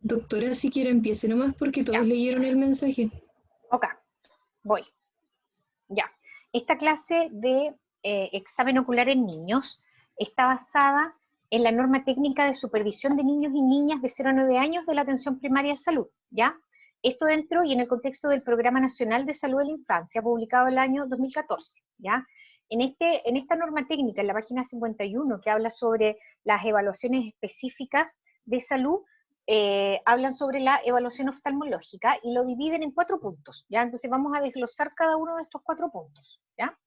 Doctora, si quiere empiece nomás porque Ya, todos leyeron el mensaje. ok, voy. Ya. Esta clase de examen ocular en niños está basada en la norma técnica de supervisión de niños y niñas de 0 a 9 años de la atención primaria de salud, ¿ya? Esto dentro y en el contexto del Programa Nacional de Salud de la Infancia, publicado el año 2014, ¿ya? En esta norma técnica, en la página 51, que habla sobre las evaluaciones específicas de salud, hablan sobre la evaluación oftalmológica y lo dividen en 4 puntos, ¿ya? Entonces vamos a desglosar cada uno de estos 4 puntos, ¿ya?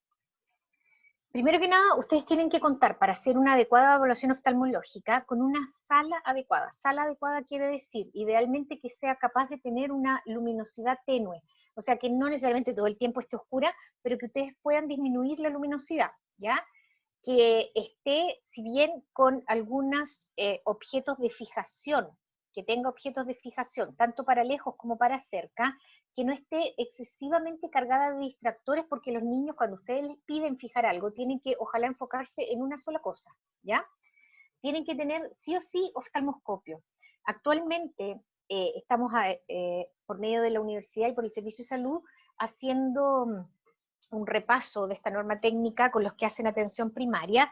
Primero que nada, ustedes tienen que contar para hacer una adecuada evaluación oftalmológica con una sala adecuada. Sala adecuada quiere decir, idealmente, que sea capaz de tener una luminosidad tenue, o sea, que no necesariamente todo el tiempo esté oscura, pero que ustedes puedan disminuir la luminosidad, ¿ya? Que esté, si bien con algunos objetos de fijación, que tenga objetos de fijación, tanto para lejos como para cerca, que no esté excesivamente cargada de distractores, porque los niños, cuando ustedes les piden fijar algo, tienen que, ojalá, enfocarse en una sola cosa, ¿ya? Tienen que tener, sí o sí, oftalmoscopio. Actualmente estamos, por medio de la universidad y por el Servicio de Salud, haciendo un repaso de esta norma técnica con los que hacen atención primaria,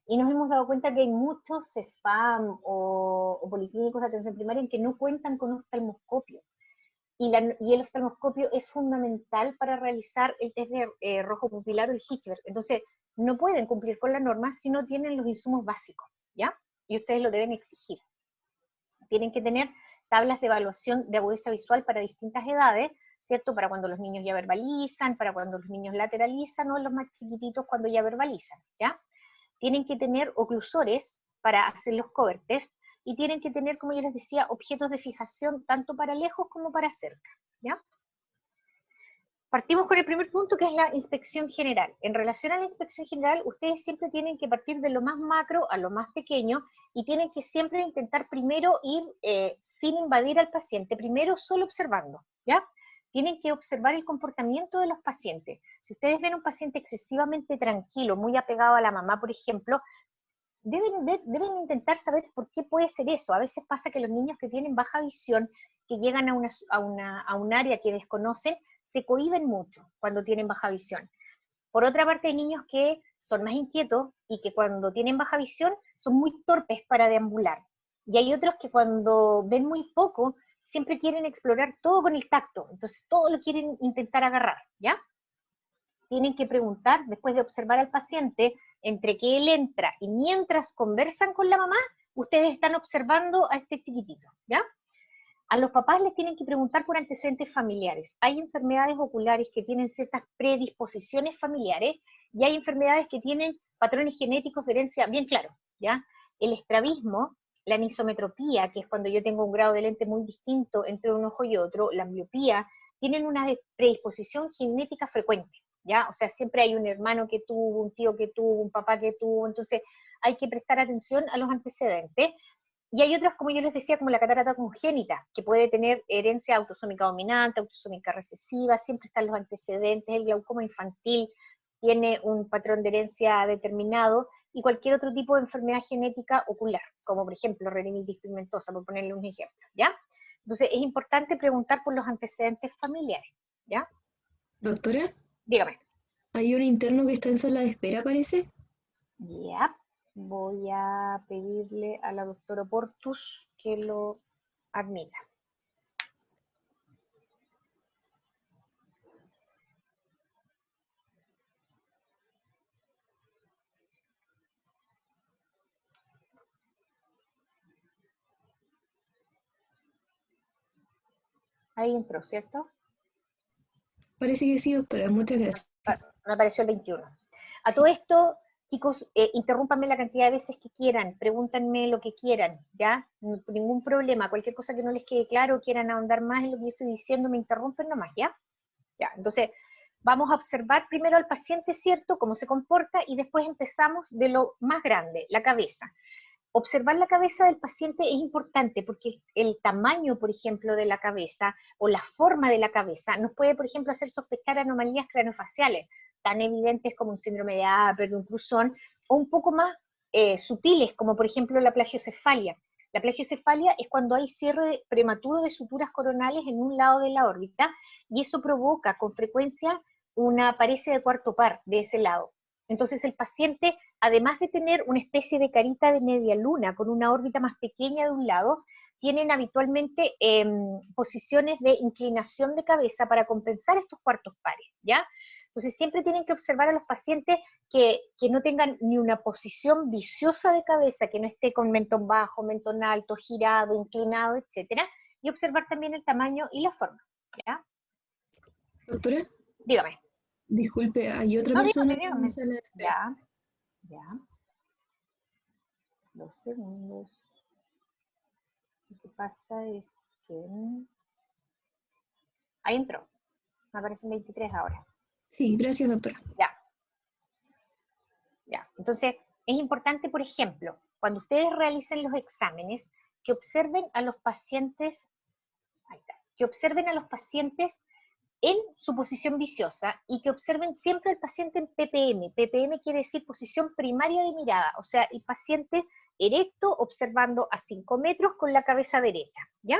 y nos hemos dado cuenta que hay muchos spam o policlínicos de atención primaria en que no cuentan con oftalmoscopio. Y el oftalmoscopio es fundamental para realizar el test de rojo pupilar o el Hitchberg. Entonces, no pueden cumplir con la norma si no tienen los insumos básicos, ¿ya? Y ustedes lo deben exigir. Tienen que tener tablas de evaluación de agudeza visual para distintas edades, ¿cierto? Para cuando los niños ya verbalizan, para cuando los niños lateralizan, o los más chiquititos cuando ya verbalizan, ¿ya? Tienen que tener oclusores para hacer los cover test, y tienen que tener, como yo les decía, objetos de fijación tanto para lejos como para cerca, ¿ya? Partimos con el primer punto, que es la inspección general. En relación a la inspección general, ustedes siempre tienen que partir de lo más macro a lo más pequeño, y tienen que siempre intentar primero ir sin invadir al paciente, primero solo observando, ¿ya? Tienen que observar el comportamiento de los pacientes. Si ustedes ven un paciente excesivamente tranquilo, muy apegado a la mamá, por ejemplo, deben intentar saber por qué puede ser eso. A veces pasa que los niños que tienen baja visión, que llegan a un área que desconocen, se cohíben mucho cuando tienen baja visión. Por otra parte, hay niños que son más inquietos y que cuando tienen baja visión son muy torpes para deambular. Y hay otros que cuando ven muy poco, siempre quieren explorar todo con el tacto, entonces todo lo quieren intentar agarrar, ¿ya? Tienen que preguntar, después de observar al paciente, entre que él entra y mientras conversan con la mamá, ustedes están observando a este chiquitito, ¿ya? A los papás les tienen que preguntar por antecedentes familiares. Hay enfermedades oculares que tienen ciertas predisposiciones familiares, y hay enfermedades que tienen patrones genéticos de herencia bien claros, ¿ya? El estrabismo, la anisometropía, que es cuando yo tengo un grado de lente muy distinto entre un ojo y otro, la miopía, tienen una predisposición genética frecuente, ¿ya? O sea, siempre hay un hermano que tuvo, un tío que tuvo, un papá que tuvo, entonces hay que prestar atención a los antecedentes. Y hay otros, como yo les decía, como la catarata congénita, que puede tener herencia autosómica dominante, autosómica recesiva, siempre están los antecedentes. El glaucoma infantil tiene un patrón de herencia determinado, y cualquier otro tipo de enfermedad genética ocular, como por ejemplo retinitis pigmentosa, por ponerle un ejemplo, ¿ya? Entonces es importante preguntar por los antecedentes familiares, ¿ya? Doctora, Dígame. hay un interno que está en sala de espera, parece. Ya, voy a pedirle a la doctora Portus que lo admita. Ahí entró, ¿cierto? Parece que sí, doctora. Muchas gracias. Me apareció el 21. A todo esto, chicos, interrúmpanme la cantidad de veces que quieran, pregúntanme lo que quieran, ¿ya? Ningún problema, cualquier cosa que no les quede claro, quieran ahondar más en lo que yo estoy diciendo, me interrumpen nomás, ¿ya? Ya, entonces, vamos a observar primero al paciente, ¿cierto?, cómo se comporta, y después empezamos de lo más grande, la cabeza. Observar la cabeza del paciente es importante porque el tamaño, por ejemplo, de la cabeza o la forma de la cabeza nos puede, por ejemplo, hacer sospechar anomalías craneofaciales, tan evidentes como un síndrome de Apert, un cruzón, o un poco más sutiles, como por ejemplo la plagiocefalia. La plagiocefalia es cuando hay cierre prematuro de suturas coronales en un lado de la órbita, y eso provoca con frecuencia una paresia de cuarto par de ese lado. Entonces el paciente, además de tener una especie de carita de media luna con una órbita más pequeña de un lado, tienen habitualmente posiciones de inclinación de cabeza para compensar estos cuartos pares, ¿ya? Entonces siempre tienen que observar a los pacientes que no tengan ni una posición viciosa de cabeza, que no esté con mentón bajo, mentón alto, girado, inclinado, etcétera, y observar también el tamaño y la forma, ¿ya? Doctora, Dígame. disculpe, hay otra No, persona dígame, en la dígame. sala de espera. Ya, ya. 2 segundos. Lo que pasa es que... Ahí entró. Me aparecen 23 ahora. Sí, gracias, doctora. Ya. Ya. Entonces, es importante, por ejemplo, cuando ustedes realicen los exámenes, que observen a los pacientes, ahí está, que observen a los pacientes en su posición viciosa y que observen siempre al paciente en PPM. PPM quiere decir posición primaria de mirada, o sea, el paciente erecto observando a 5 metros con la cabeza derecha, ¿ya?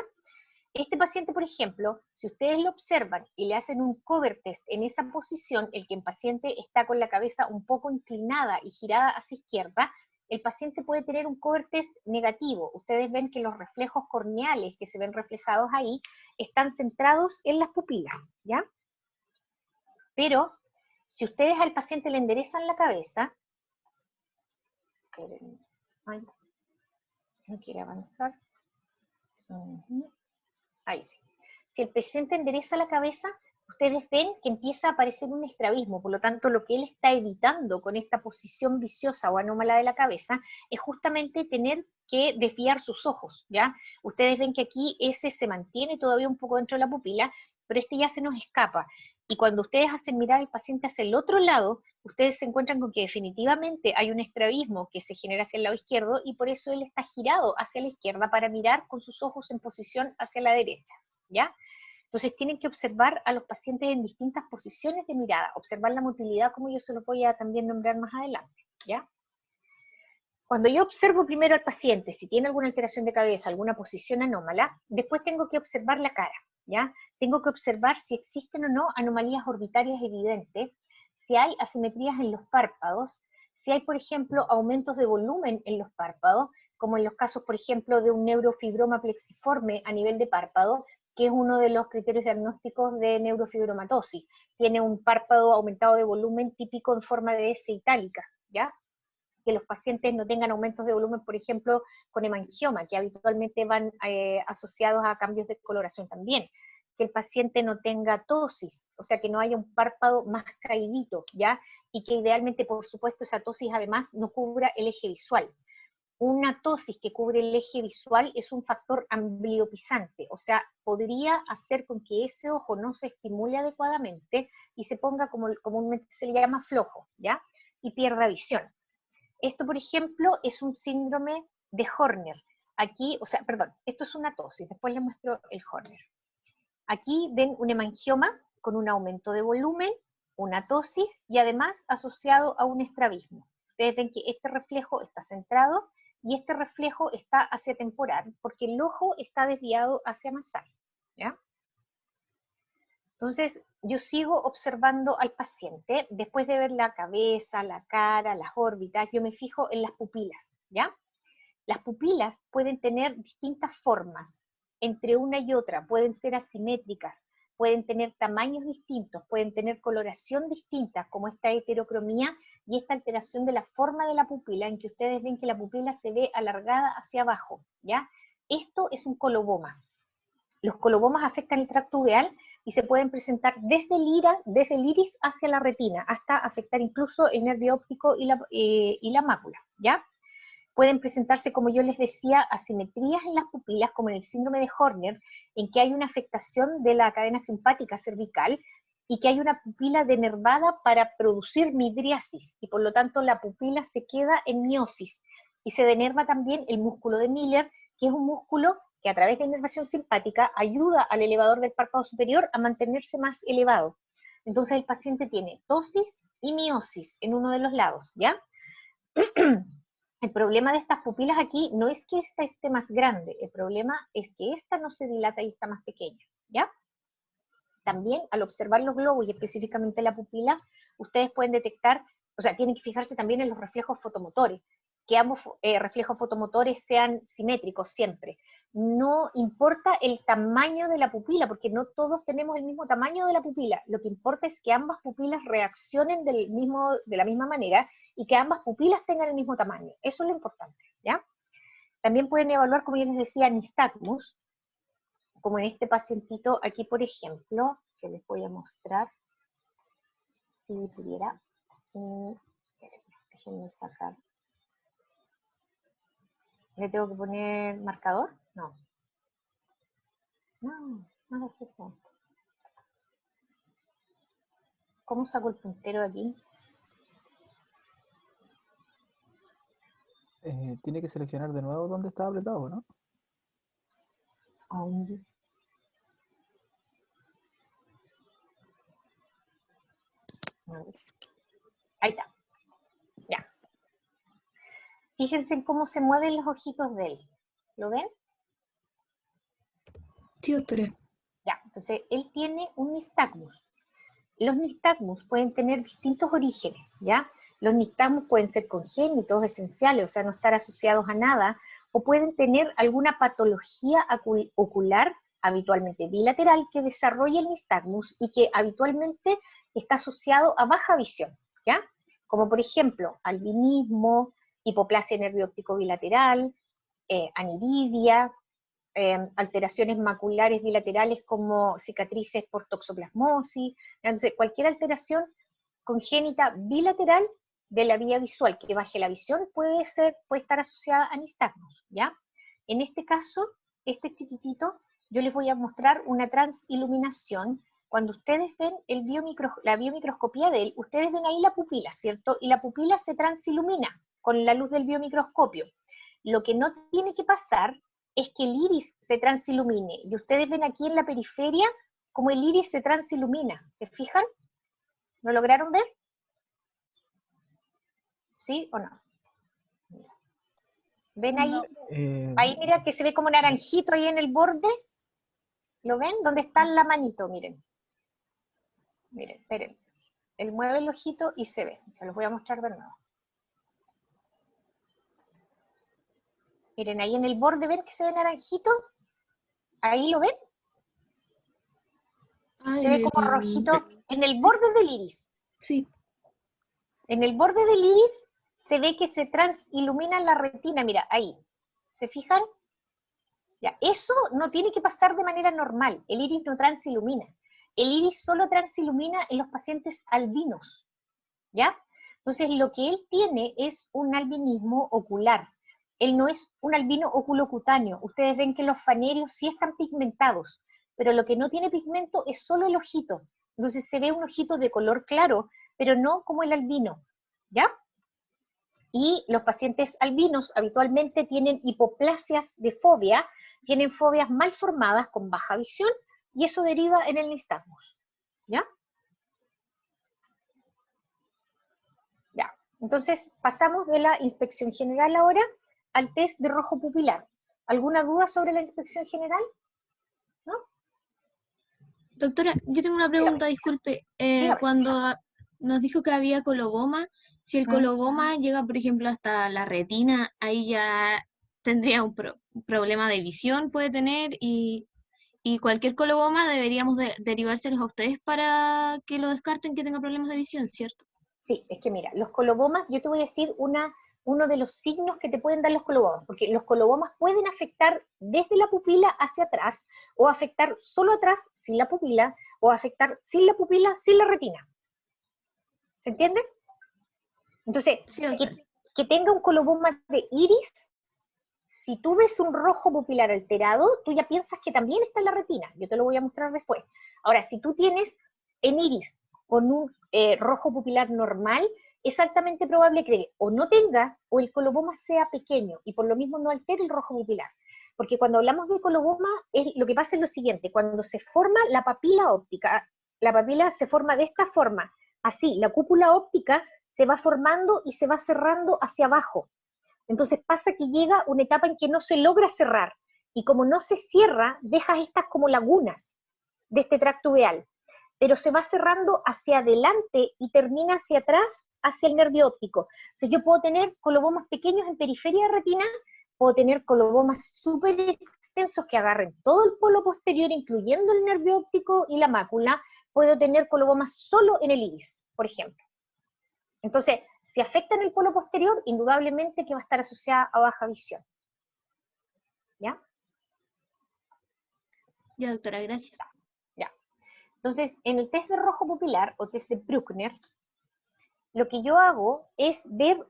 Este paciente, por ejemplo, si ustedes lo observan y le hacen un cover test en esa posición, el que el paciente está con la cabeza un poco inclinada y girada hacia izquierda, el paciente puede tener un cover test negativo. Ustedes ven que los reflejos corneales que se ven reflejados ahí están centrados en las pupilas, ¿ya? Pero si ustedes al paciente le enderezan la cabeza, ay, no quiere avanzar, ahí sí. Si el paciente endereza la cabeza, ustedes ven que empieza a aparecer un estrabismo, por lo tanto lo que él está evitando con esta posición viciosa o anómala de la cabeza es justamente tener que desviar sus ojos, ¿ya? Ustedes ven que aquí ese se mantiene todavía un poco dentro de la pupila, pero este ya se nos escapa. Y cuando ustedes hacen mirar al paciente hacia el otro lado, ustedes se encuentran con que definitivamente hay un estrabismo que se genera hacia el lado izquierdo y por eso él está girado hacia la izquierda para mirar con sus ojos en posición hacia la derecha, ¿ya? Entonces tienen que observar a los pacientes en distintas posiciones de mirada, observar la motilidad, como yo se lo voy a también nombrar más adelante, ¿ya? Cuando yo observo primero al paciente, si tiene alguna alteración de cabeza, alguna posición anómala, después tengo que observar la cara, ¿ya? Tengo que observar si existen o no anomalías orbitarias evidentes, si hay asimetrías en los párpados, si hay, por ejemplo, aumentos de volumen en los párpados, como en los casos, por ejemplo, de un neurofibroma plexiforme a nivel de párpado, que es uno de los criterios diagnósticos de neurofibromatosis. Tiene un párpado aumentado de volumen típico en forma de S itálica, ¿ya? Que los pacientes no tengan aumentos de volumen, por ejemplo, con hemangioma, que habitualmente van asociados a cambios de coloración también. Que el paciente no tenga tosis, o sea, que no haya un párpado más caidito, ¿ya? Y que idealmente, por supuesto, esa tosis además no cubra el eje visual. Una tosis que cubre el eje visual es un factor ambliopizante, o sea, podría hacer con que ese ojo no se estimule adecuadamente y se ponga, como comúnmente se le llama, flojo, ¿ya? Y pierda visión. Esto, por ejemplo, es un síndrome de Horner. Aquí, o sea, perdón, esto es una tosis, después les muestro el Horner. Aquí ven un hemangioma con un aumento de volumen, una tosis y además asociado a un estrabismo. Ustedes ven que este reflejo está centrado y este reflejo está hacia temporal porque el ojo está desviado hacia nasal, ¿ya? Entonces, yo sigo observando al paciente, después de ver la cabeza, la cara, las órbitas, yo me fijo en las pupilas, ¿ya? Las pupilas pueden tener distintas formas, entre una y otra, pueden ser asimétricas, pueden tener tamaños distintos, pueden tener coloración distinta, como esta heterocromía y esta alteración de la forma de la pupila, en que ustedes ven que la pupila se ve alargada hacia abajo, ¿ya? Esto es un coloboma. Los colobomas afectan el tracto uveal y se pueden presentar desde el iris hacia la retina, hasta afectar incluso el nervio óptico y la mácula, ¿ya? Pueden presentarse, como yo les decía, asimetrías en las pupilas, como en el síndrome de Horner, en que hay una afectación de la cadena simpática cervical y que hay una pupila denervada para producir midriasis, y por lo tanto la pupila se queda en miosis, y se denerva también el músculo de Miller, que es un músculo que a través de inervación simpática ayuda al elevador del párpado superior a mantenerse más elevado. Entonces el paciente tiene tosis y miosis en uno de los lados, ¿ya? El problema de estas pupilas aquí no es que esta esté más grande, el problema es que esta no se dilata y está más pequeña, ¿ya? También al observar los globos y específicamente la pupila, ustedes pueden detectar, o sea, tienen que fijarse también en los reflejos fotomotores, que ambos reflejos fotomotores sean simétricos siempre. No importa el tamaño de la pupila, porque no todos tenemos el mismo tamaño de la pupila. Lo que importa es que ambas pupilas reaccionen de la misma manera y que ambas pupilas tengan el mismo tamaño. Eso es lo importante, ¿ya? También pueden evaluar, como yo les decía, nistagmus, como en este pacientito aquí, por ejemplo, que les voy a mostrar, si pudiera. Déjenme sacar. ¿Le tengo que poner marcador? No. No es eso. ¿Cómo saco el puntero de aquí? Tiene que seleccionar de nuevo dónde está apretado, ¿no? Ahí está. Ya. Fíjense en cómo se mueven los ojitos de él. ¿Lo ven? Sí, doctora. Ya, entonces él tiene un nistagmus. Los nistagmus pueden tener distintos orígenes, ¿ya? Los nistagmus pueden ser congénitos, esenciales, o sea, no estar asociados a nada, o pueden tener alguna patología ocular, habitualmente bilateral, que desarrolla el nistagmus y que habitualmente está asociado a baja visión, ¿ya? Como por ejemplo, albinismo, hipoplasia nervio óptico bilateral, aniridia, alteraciones maculares bilaterales como cicatrices por toxoplasmosis. Entonces, cualquier alteración congénita bilateral de la vía visual que baje la visión puede estar asociada a nistagmus, ¿ya? En este caso, este chiquitito, yo les voy a mostrar una transiluminación. Cuando ustedes ven la biomicroscopía de él, ustedes ven ahí la pupila, ¿cierto? Y la pupila se transilumina con la luz del biomicroscopio. Lo que no tiene que pasar es que el iris se transilumine. Y ustedes ven aquí en la periferia cómo el iris se transilumina. ¿Se fijan? ¿Lo lograron ver? ¿Sí o no? ¿Ven ahí? Ahí mira que se ve como naranjito ahí en el borde. ¿Lo ven? ¿Dónde está la manito? Miren. Miren, esperen. Él mueve el ojito y se ve. Se los voy a mostrar de nuevo. Miren, ahí en el borde, ¿ven que se ve naranjito? ¿Ahí lo ven? Se ve como rojito en el borde del iris. Sí. En el borde del iris se ve que se transilumina la retina, mira, ahí. ¿Se fijan? Ya, eso no tiene que pasar de manera normal. El iris no transilumina. El iris solo transilumina en los pacientes albinos, ¿ya? Entonces, lo que él tiene es un albinismo ocular. Él no es un albino oculocutáneo. Ustedes ven que los fanerios sí están pigmentados, pero lo que no tiene pigmento es solo el ojito. Entonces se ve un ojito de color claro, pero no como el albino, ¿ya? Y los pacientes albinos habitualmente tienen hipoplasias de fobia, tienen fobias mal formadas con baja visión, y eso deriva en el nistagmus, ¿ya? Ya, entonces pasamos de la inspección general ahora al test de rojo pupilar. ¿Alguna duda sobre la inspección general? ¿No? Doctora, yo tengo una pregunta, disculpe. Cuando nos dijo que había coloboma, si el coloboma llega, por ejemplo, hasta la retina, ahí ya tendría un problema de visión, puede tener, y cualquier coloboma deberíamos derivárselos a ustedes para que lo descarten que tenga problemas de visión, ¿cierto? Sí, es que mira, los colobomas, yo te voy a decir uno de los signos que te pueden dar los colobomas, porque los colobomas pueden afectar desde la pupila hacia atrás, o afectar solo atrás sin la pupila, o afectar sin la pupila sin la retina. ¿Se entiende? Entonces, Sí, que tenga un coloboma de iris, si tú ves un rojo pupilar alterado, tú ya piensas que también está en la retina. Yo te lo voy a mostrar después. Ahora, si tú tienes en iris con un rojo pupilar normal, es altamente probable que o no tenga o el coloboma sea pequeño y por lo mismo no altere el rojo pupilar. Porque cuando hablamos de coloboma, lo que pasa es lo siguiente: cuando se forma la papila óptica, la papila se forma de esta forma, así, la cúpula óptica se va formando y se va cerrando hacia abajo. Entonces pasa que llega una etapa en que no se logra cerrar, y como no se cierra, dejas estas como lagunas de este tracto uveal, pero se va cerrando hacia adelante y termina hacia atrás, hacia el nervio óptico. O sea, yo puedo tener colobomas pequeños en periferia de retina, puedo tener colobomas súper extensos que agarren todo el polo posterior, incluyendo el nervio óptico y la mácula, puedo tener colobomas solo en el iris, por ejemplo. Entonces, si afectan el polo posterior, indudablemente que va a estar asociada a baja visión. ¿Ya? Ya, doctora, gracias. Ya. Entonces, en el test de rojo pupilar, o test de Bruckner, lo que yo hago es ver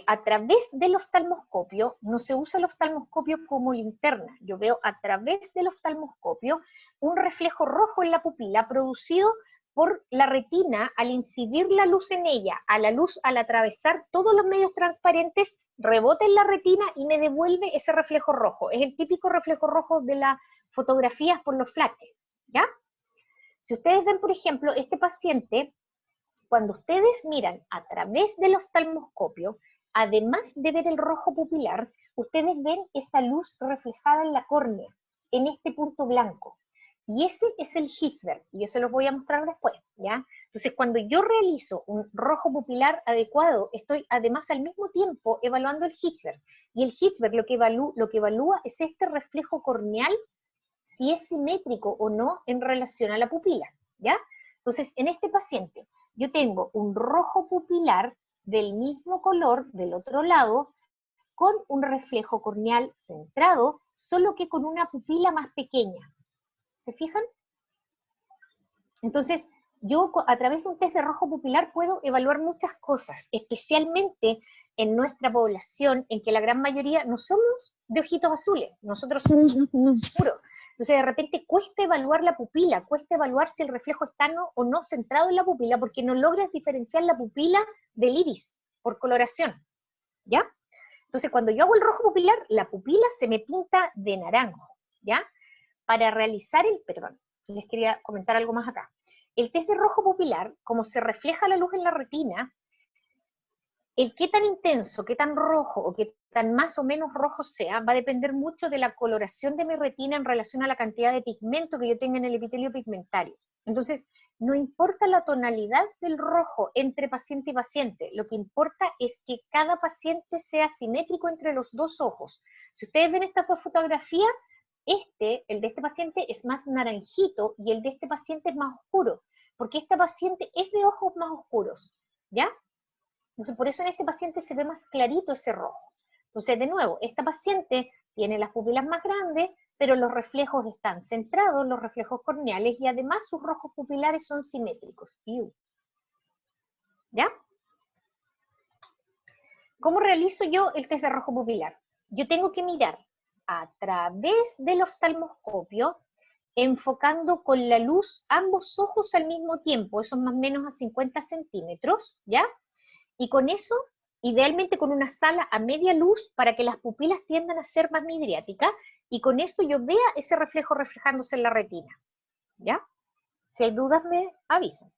a través del oftalmoscopio. No se usa el oftalmoscopio como linterna, yo veo a través del oftalmoscopio un reflejo rojo en la pupila producido por la retina al incidir la luz en ella. A la luz, al atravesar todos los medios transparentes, rebota en la retina y me devuelve ese reflejo rojo. Es el típico reflejo rojo de las fotografías por los flashes, ¿ya? Si ustedes ven, por ejemplo, este paciente, cuando ustedes miran a través del oftalmoscopio, además de ver el rojo pupilar, ustedes ven esa luz reflejada en la córnea, en este punto blanco. Y ese es el Hirschberg, y yo se los voy a mostrar después, ¿ya? Entonces, cuando yo realizo un rojo pupilar adecuado, estoy además al mismo tiempo evaluando el Hirschberg. Y el Hirschberg lo que evalúa es este reflejo corneal, si es simétrico o no en relación a la pupila, ¿ya? Entonces, en este paciente, yo tengo un rojo pupilar del mismo color del otro lado, con un reflejo corneal centrado, solo que con una pupila más pequeña. ¿Se fijan? Entonces, yo a través de un test de rojo pupilar puedo evaluar muchas cosas, especialmente en nuestra población, en que la gran mayoría no somos de ojitos azules, nosotros somos oscuros. Entonces, de repente cuesta evaluar la pupila, cuesta evaluar si el reflejo está o no centrado en la pupila, porque no logras diferenciar la pupila del iris por coloración, ¿ya? Entonces, cuando yo hago el rojo pupilar, la pupila se me pinta de naranjo, ¿ya? Para realizar perdón, les quería comentar algo más acá. El test de rojo pupilar, como se refleja la luz en la retina, el qué tan intenso, qué tan rojo o qué tan más o menos rojo sea, va a depender mucho de la coloración de mi retina en relación a la cantidad de pigmento que yo tenga en el epitelio pigmentario. Entonces, no importa la tonalidad del rojo entre paciente y paciente, lo que importa es que cada paciente sea simétrico entre los dos ojos. Si ustedes ven estas dos fotografías, el de este paciente es más naranjito y el de este paciente es más oscuro, porque este paciente es de ojos más oscuros, ¿ya? Entonces, por eso en este paciente se ve más clarito ese rojo. Entonces, de nuevo, esta paciente tiene las pupilas más grandes, pero los reflejos están centrados, los reflejos corneales, y además sus rojos pupilares son simétricos. ¿Ya? ¿Cómo realizo yo el test de rojo pupilar? Yo tengo que mirar a través del oftalmoscopio, enfocando con la luz ambos ojos al mismo tiempo, eso es más o menos a 50 centímetros, ¿ya? Y con eso, idealmente con una sala a media luz, para que las pupilas tiendan a ser más midriáticas, y con eso yo vea ese reflejo reflejándose en la retina, ¿ya? Si hay dudas me avisan.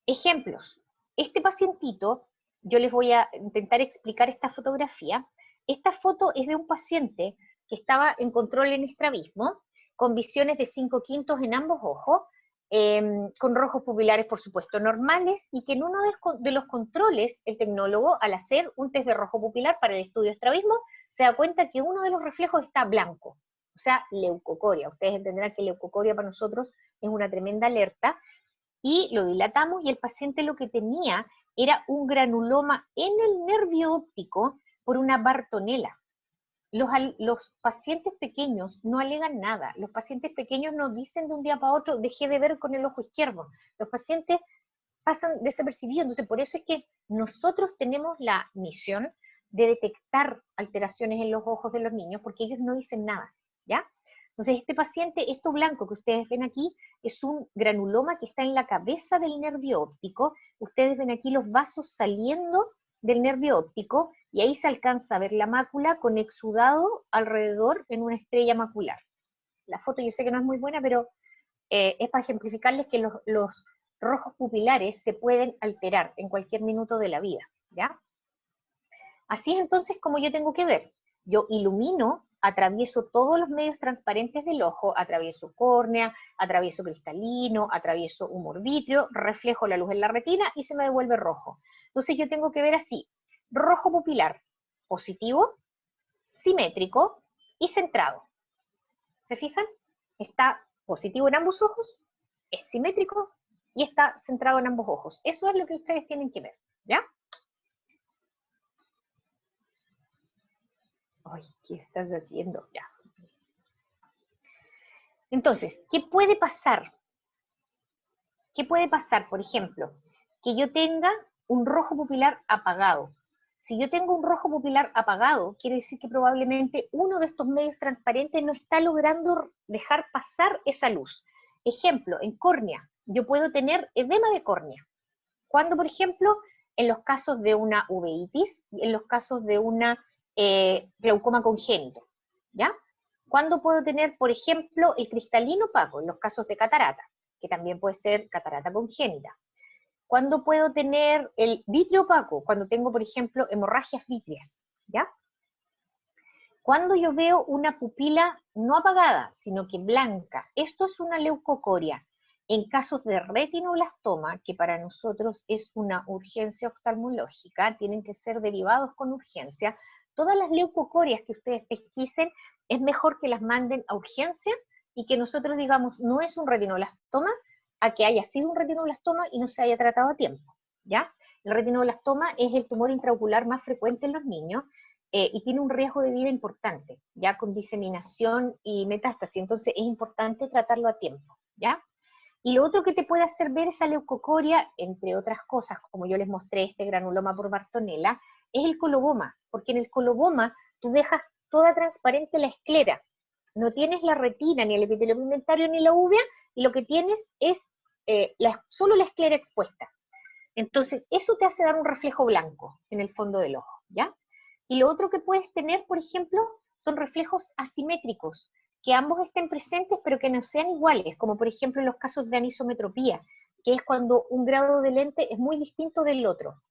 Ejemplos. Este pacientito, yo les voy a intentar explicar esta fotografía. Esta foto es de un paciente que estaba en control en estrabismo, con visiones de 5/5 en ambos ojos, con rojos pupilares, por supuesto, normales, y que en uno de los controles, el tecnólogo, al hacer un test de rojo pupilar para el estudio de estrabismo, se da cuenta que uno de los reflejos está blanco, o sea, leucocoria. Ustedes entenderán que leucocoria para nosotros es una tremenda alerta, y lo dilatamos, y el paciente lo que tenía era un granuloma en el nervio óptico por una bartonela. Los pacientes pequeños no alegan nada, los pacientes pequeños no dicen de un día para otro, dejé de ver con el ojo izquierdo, los pacientes pasan desapercibidos. Entonces por eso es que nosotros tenemos la misión de detectar alteraciones en los ojos de los niños, porque ellos no dicen nada, ¿ya? Entonces este paciente, esto blanco que ustedes ven aquí, es un granuloma que está en la cabeza del nervio óptico. Ustedes ven aquí los vasos saliendo del nervio óptico, y ahí se alcanza a ver la mácula con exudado alrededor en una estrella macular. La foto yo sé que no es muy buena, pero es para ejemplificarles que los rojos pupilares se pueden alterar en cualquier minuto de la vida, ¿ya? Así es entonces como yo tengo que ver. Yo ilumino, atravieso todos los medios transparentes del ojo, atravieso córnea, atravieso cristalino, atravieso humor vítreo, reflejo la luz en la retina y se me devuelve rojo. Entonces yo tengo que ver así, rojo pupilar, positivo, simétrico y centrado. ¿Se fijan? Está positivo en ambos ojos, es simétrico y está centrado en ambos ojos. Eso es lo que ustedes tienen que ver, ¿ya? Ay, ¿qué estás haciendo? Ya. Entonces, ¿qué puede pasar? ¿Qué puede pasar, por ejemplo? Que yo tenga un rojo pupilar apagado. Si yo tengo un rojo pupilar apagado, quiere decir que probablemente uno de estos medios transparentes no está logrando dejar pasar esa luz. Ejemplo, en córnea, yo puedo tener edema de córnea. Cuando, por ejemplo, en los casos de una uveitis, en los casos de una glaucoma congénito, ¿ya? ¿Cuándo puedo tener, por ejemplo, el cristalino opaco? En los casos de catarata, que también puede ser catarata congénita. ¿Cuándo puedo tener el vítreo opaco? Cuando tengo, por ejemplo, hemorragias vítreas, ¿ya? Cuando yo veo una pupila no apagada, sino que blanca, esto es una leucocoria. En casos de retinoblastoma, que para nosotros es una urgencia oftalmológica, tienen que ser derivados con urgencia, todas las leucocorias que ustedes pesquisen, es mejor que las manden a urgencia y que nosotros digamos, no es un retinoblastoma, a que haya sido un retinoblastoma y no se haya tratado a tiempo, ¿ya? El retinoblastoma es el tumor intraocular más frecuente en los niños y tiene un riesgo de vida importante, ya con diseminación y metástasis, entonces es importante tratarlo a tiempo, ¿ya? Y lo otro que te puede hacer ver esa leucocoria, entre otras cosas, como yo les mostré este granuloma por Bartonella, es el coloboma, porque en el coloboma tú dejas toda transparente la esclera, no tienes la retina, ni el epitelio pigmentario, ni la uvea, y lo que tienes es solo la esclera expuesta. Entonces, eso te hace dar un reflejo blanco en el fondo del ojo, ¿ya? Y lo otro que puedes tener, por ejemplo, son reflejos asimétricos, que ambos estén presentes pero que no sean iguales, como por ejemplo en los casos de anisometropía, que es cuando un grado de lente es muy distinto del otro.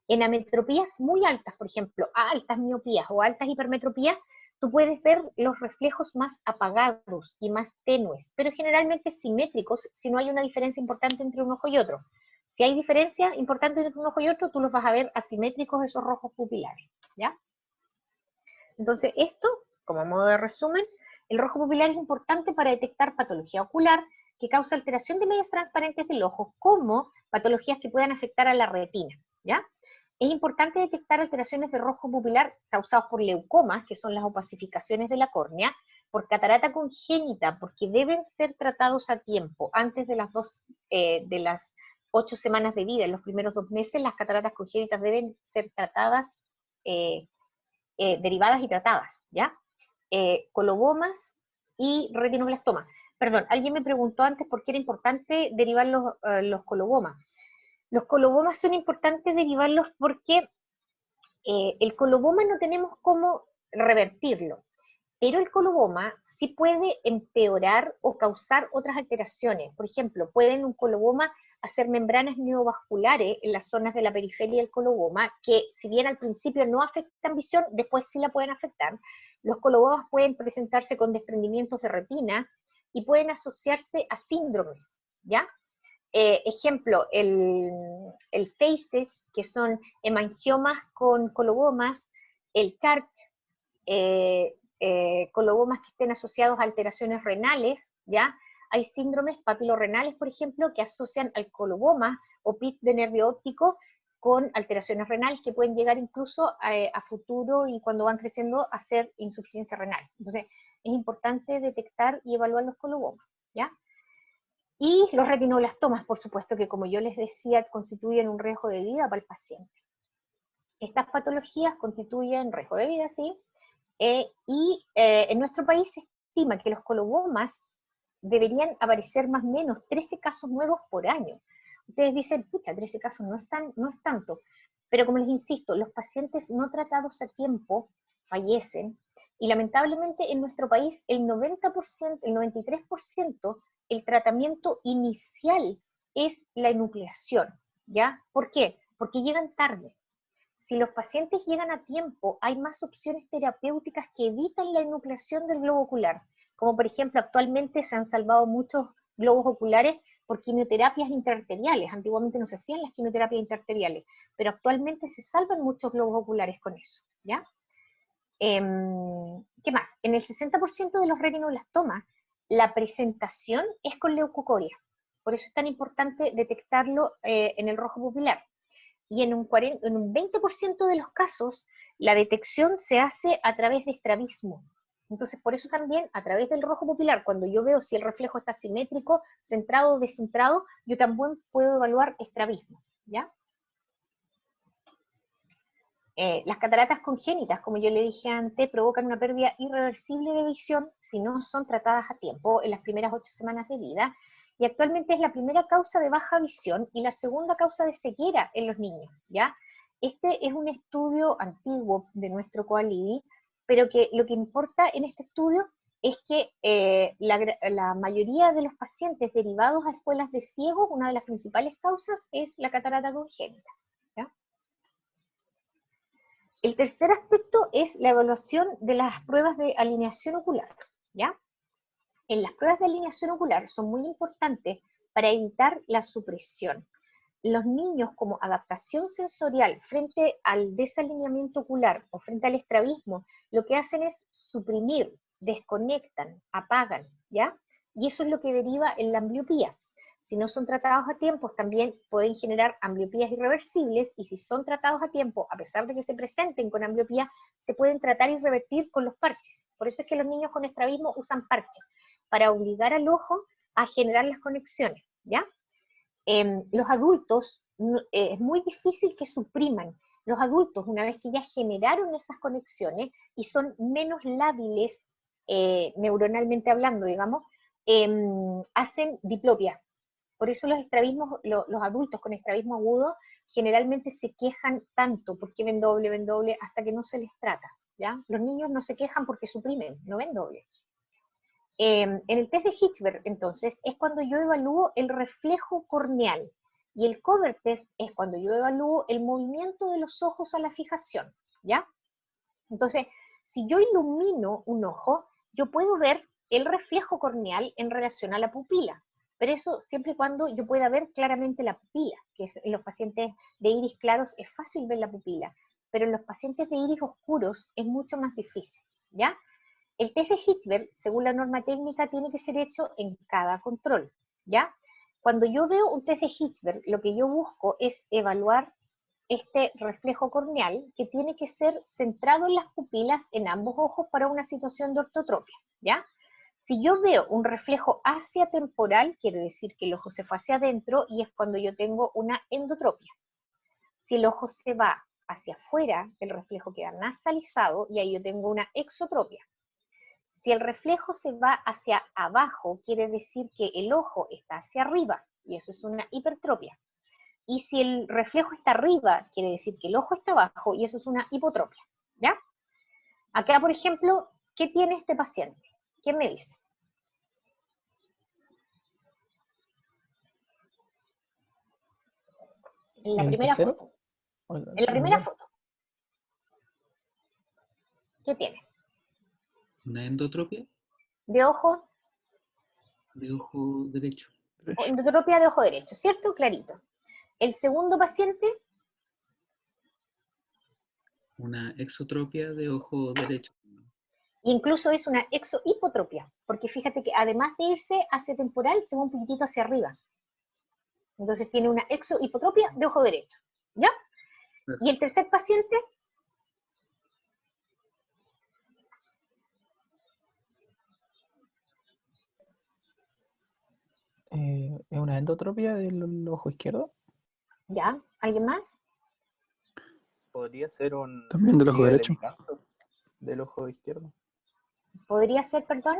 En ametropías muy altas, por ejemplo, altas miopías o altas hipermetropías, tú puedes ver los reflejos más apagados y más tenues, pero generalmente simétricos si no hay una diferencia importante entre un ojo y otro. Si hay diferencia importante entre un ojo y otro, tú los vas a ver asimétricos esos rojos pupilares, ¿ya? Entonces esto, como modo de resumen, el rojo pupilar es importante para detectar patología ocular que causa alteración de medios transparentes del ojo, como patologías que puedan afectar a la retina, ¿ya? Es importante detectar alteraciones de rojo pupilar causadas por leucomas, que son las opacificaciones de la córnea, por catarata congénita, porque deben ser tratados a tiempo, antes de las 8 semanas de vida. En los primeros 2 meses las cataratas congénitas deben ser tratadas, derivadas y tratadas, ¿ya? Colobomas y retinoblastoma. Perdón, alguien me preguntó antes por qué era importante derivar los colobomas. Los colobomas son importantes derivarlos porque el coloboma no tenemos cómo revertirlo, pero el coloboma sí puede empeorar o causar otras alteraciones. Por ejemplo, pueden un coloboma hacer membranas neovasculares en las zonas de la periferia del coloboma, que si bien al principio no afectan visión, después sí la pueden afectar. Los colobomas pueden presentarse con desprendimientos de retina y pueden asociarse a síndromes, ¿ya? Ejemplo, el FACES, que son hemangiomas con colobomas, el CHART, colobomas que estén asociados a alteraciones renales, ¿ya? Hay síndromes papilorrenales, por ejemplo, que asocian al coloboma o PIC de nervio óptico con alteraciones renales que pueden llegar incluso a futuro y cuando van creciendo a ser insuficiencia renal. Entonces, es importante detectar y evaluar los colobomas, ¿ya? Y los retinoblastomas, por supuesto, que como yo les decía, constituyen un riesgo de vida para el paciente. Estas patologías constituyen riesgo de vida, sí, en nuestro país se estima que los colobomas deberían aparecer más o menos 13 casos nuevos por año. Ustedes dicen, pucha, 13 casos no es tanto, pero como les insisto, los pacientes no tratados a tiempo fallecen, y lamentablemente en nuestro país el 90%, el 93%, el tratamiento inicial es la enucleación, ¿ya? ¿Por qué? Porque llegan tarde. si los pacientes llegan a tiempo, hay más opciones terapéuticas que evitan la enucleación del globo ocular, como por ejemplo actualmente se han salvado muchos globos oculares por quimioterapias intraarteriales. Antiguamente no se hacían las quimioterapias intraarteriales, pero actualmente se salvan muchos globos oculares con eso, ¿ya? ¿Qué más? En el 60% de los retinoblastomas, la presentación es con leucocoria. Por eso es tan importante detectarlo en el rojo pupilar. Y en un 20% de los casos, la detección se hace a través de estrabismo. Entonces, por eso también, a través del rojo pupilar, cuando yo veo si el reflejo está simétrico, centrado o descentrado, yo también puedo evaluar estrabismo, ¿ya? Las cataratas congénitas, como yo le dije antes, provocan una pérdida irreversible de visión si no son tratadas a tiempo en las primeras 8 semanas de vida, y actualmente es la primera causa de baja visión y la segunda causa de ceguera en los niños, ¿ya? Este es un estudio antiguo de nuestro COALIDI, pero que lo que importa en este estudio es que la mayoría de los pacientes derivados a escuelas de ciegos, una de las principales causas es la catarata congénita, ¿ya? El tercer aspecto es la evaluación de las pruebas de alineación ocular, ¿ya? En las pruebas de alineación ocular son muy importantes para evitar la supresión. Los niños, como adaptación sensorial frente al desalineamiento ocular o frente al estrabismo, lo que hacen es suprimir, desconectan, apagan, ¿ya? Y eso es lo que deriva en la ambliopía. Si no son tratados a tiempo, también pueden generar ambliopías irreversibles, y si son tratados a tiempo, a pesar de que se presenten con ambliopía, se pueden tratar y revertir con los parches. Por eso es que los niños con estrabismo usan parches, para obligar al ojo a generar las conexiones, ¿ya? Los adultos, es muy difícil que supriman. Los adultos, una vez que ya generaron esas conexiones y son menos lábiles, neuronalmente hablando, digamos, hacen diplopia. Por eso los estrabismos, los adultos con estrabismo agudo generalmente se quejan tanto porque ven doble, hasta que no se les trata, ¿ya? Los niños no se quejan porque suprimen, no ven doble. En el test de Hirschberg, entonces, es cuando yo evalúo el reflejo corneal, y el cover test es cuando yo evalúo el movimiento de los ojos a la fijación, ¿ya? Entonces, si yo ilumino un ojo, yo puedo ver el reflejo corneal en relación a la pupila, pero eso siempre y cuando yo pueda ver claramente la pupila, que en los pacientes de iris claros es fácil ver la pupila, pero en los pacientes de iris oscuros es mucho más difícil, ¿ya? El test de Hirschberg, según la norma técnica, tiene que ser hecho en cada control, ¿ya? Cuando yo veo un test de Hirschberg, lo que yo busco es evaluar este reflejo corneal, que tiene que ser centrado en las pupilas en ambos ojos para una situación de ortotropia, ¿ya? Si yo veo un reflejo hacia temporal, quiere decir que el ojo se fue hacia adentro, y es cuando yo tengo una endotropia. Si el ojo se va hacia afuera, el reflejo queda nasalizado, y ahí yo tengo una exotropia. Si el reflejo se va hacia abajo, quiere decir que el ojo está hacia arriba, y eso es una hipertropia. Y si el reflejo está arriba, quiere decir que el ojo está abajo, y eso es una hipotropia, ¿ya? Acá, por ejemplo, ¿qué tiene este paciente? ¿Quién me dice? En la primera foto. En la primera foto. ¿Qué tiene? ¿Una endotropia? ¿De ojo? De ojo derecho. Endotropia de ojo derecho, ¿cierto? Clarito. El segundo paciente. Una exotropia de ojo derecho. Incluso es una exohipotropia, porque fíjate que además de irse hacia temporal, se va un poquitito hacia arriba. Entonces tiene una exohipotropia de ojo derecho, ¿ya? Y el tercer paciente. ¿Es una endotropia del ojo izquierdo? ¿Ya? ¿Alguien más? Podría ser un... También del ojo derecho. Del ojo izquierdo. ¿Podría ser, perdón?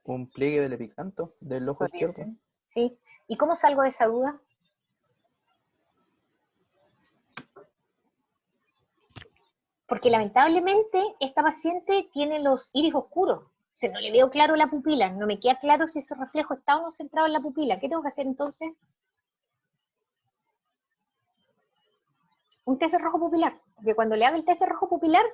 Un pliegue del epicanto del ojo Podría izquierdo. ser. Sí. ¿Y cómo salgo de esa duda? Porque lamentablemente esta paciente tiene los iris oscuros. O sea, no le veo claro la pupila, no me queda claro si ese reflejo está o no centrado en la pupila. ¿Qué tengo que hacer entonces? un test de rojo pupilar, porque cuando le haga el test de rojo pupilar,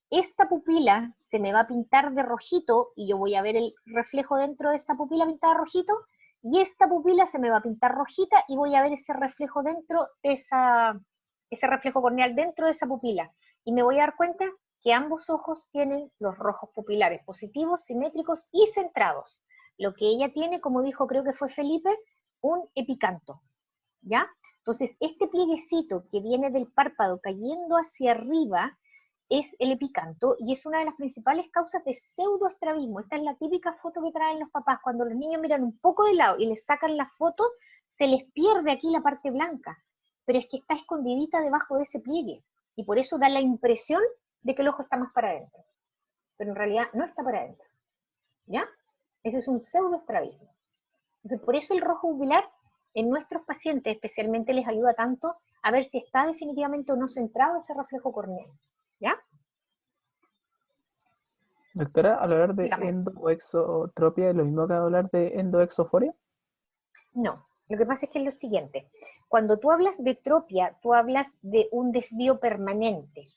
esta pupila se me va a pintar de rojito y yo voy a ver el reflejo dentro de esa pupila pintada de rojito, y esta pupila se me va a pintar rojita y voy a ver ese reflejo dentro de ese reflejo corneal dentro de esa pupila. Y me voy a dar cuenta que ambos ojos tienen los rojos pupilares positivos, simétricos y centrados. Lo que ella tiene, como dijo, creo que fue Felipe, un epicanto, ¿ya? Entonces, este plieguecito que viene del párpado cayendo hacia arriba es el epicanto y es una de las principales causas de pseudoestrabismo. Esta es la típica foto que traen los papás. Cuando los niños miran un poco de lado y les sacan la foto, se les pierde aquí la parte blanca, pero es que está escondidita debajo de ese pliegue y por eso da la impresión de que el ojo está más para adentro, pero en realidad no está para adentro, ¿ya? Ese es un pseudoestrabismo. Entonces, por eso el rojo pupilar en nuestros pacientes especialmente les ayuda tanto a ver si está definitivamente o no centrado ese reflejo corneal, ¿ya? Doctora, al hablar de Dígame. endo o exotropia, ¿es lo mismo que hablar de endoexoforia? No, lo que pasa es que es lo siguiente. Cuando tú hablas de tropia, tú hablas de un desvío permanente.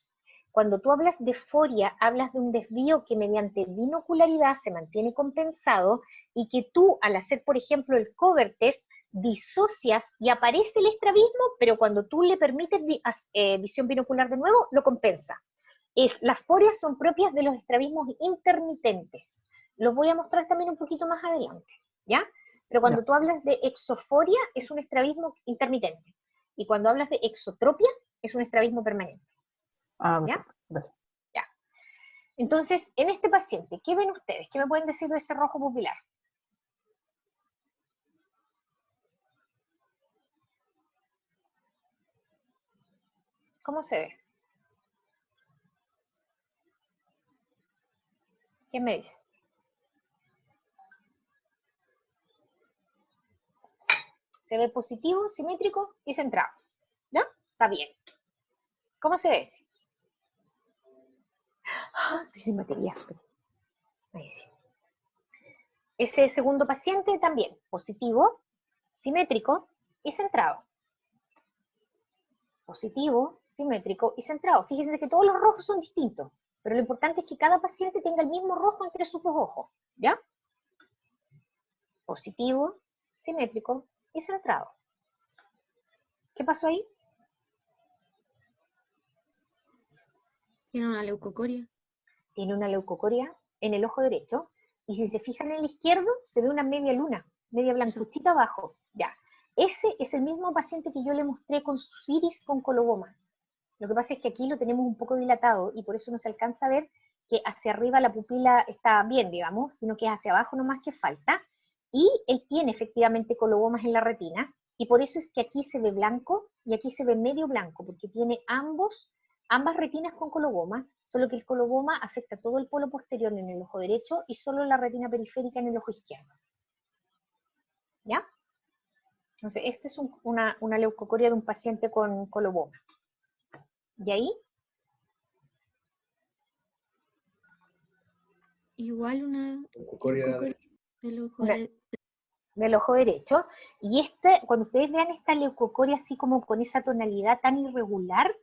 Cuando tú hablas de foria, hablas de un desvío que mediante binocularidad se mantiene compensado y que tú, al hacer, por ejemplo, el cover test, disocias y aparece el estrabismo, pero cuando tú le permites visión binocular de nuevo, lo compensa. Las forias son propias de los estrabismos intermitentes. Los voy a mostrar también un poquito más adelante, ¿ya? Pero cuando tú hablas de exoforia, es un estrabismo intermitente. Y cuando hablas de exotropia, es un estrabismo permanente. Ah, ¿Ya? perfecto, gracias. Ya. Entonces, en este paciente, ¿qué ven ustedes? ¿Qué me pueden decir de ese rojo pupilar? ¿Cómo se ve? ¿Quién me dice? Se ve positivo, simétrico y centrado. ¿Ya? Está bien. ¿Cómo se ve ese? Ah, estoy sin batería. Ahí sí. Ese segundo paciente también, positivo, simétrico y centrado. Positivo, simétrico y centrado. Fíjense que todos los rojos son distintos, pero lo importante es que cada paciente tenga el mismo rojo entre sus dos ojos, ¿ya? Positivo, simétrico y centrado. ¿Qué pasó ahí? Tiene una leucocoria. Tiene una leucocoria en el ojo derecho, y si se fijan en el izquierdo, se ve una media luna, media blancuchita abajo, ya. Ese es el mismo paciente que yo le mostré con sus iris con coloboma. Lo que pasa es que aquí lo tenemos un poco dilatado, y por eso no se alcanza a ver que hacia arriba la pupila está bien, digamos, sino que es hacia abajo nomás que falta, y él tiene efectivamente colobomas en la retina, y por eso es que aquí se ve blanco, y aquí se ve medio blanco, porque tiene ambas retinas con coloboma, solo que el coloboma afecta todo el polo posterior en el ojo derecho y solo la retina periférica en el ojo izquierdo. ¿Ya? Entonces, esta es una leucocoria de un paciente con coloboma. ¿Y ahí? Igual una leucocoria del ojo del ojo derecho. Y cuando ustedes vean esta leucocoria así como con esa tonalidad tan irregular,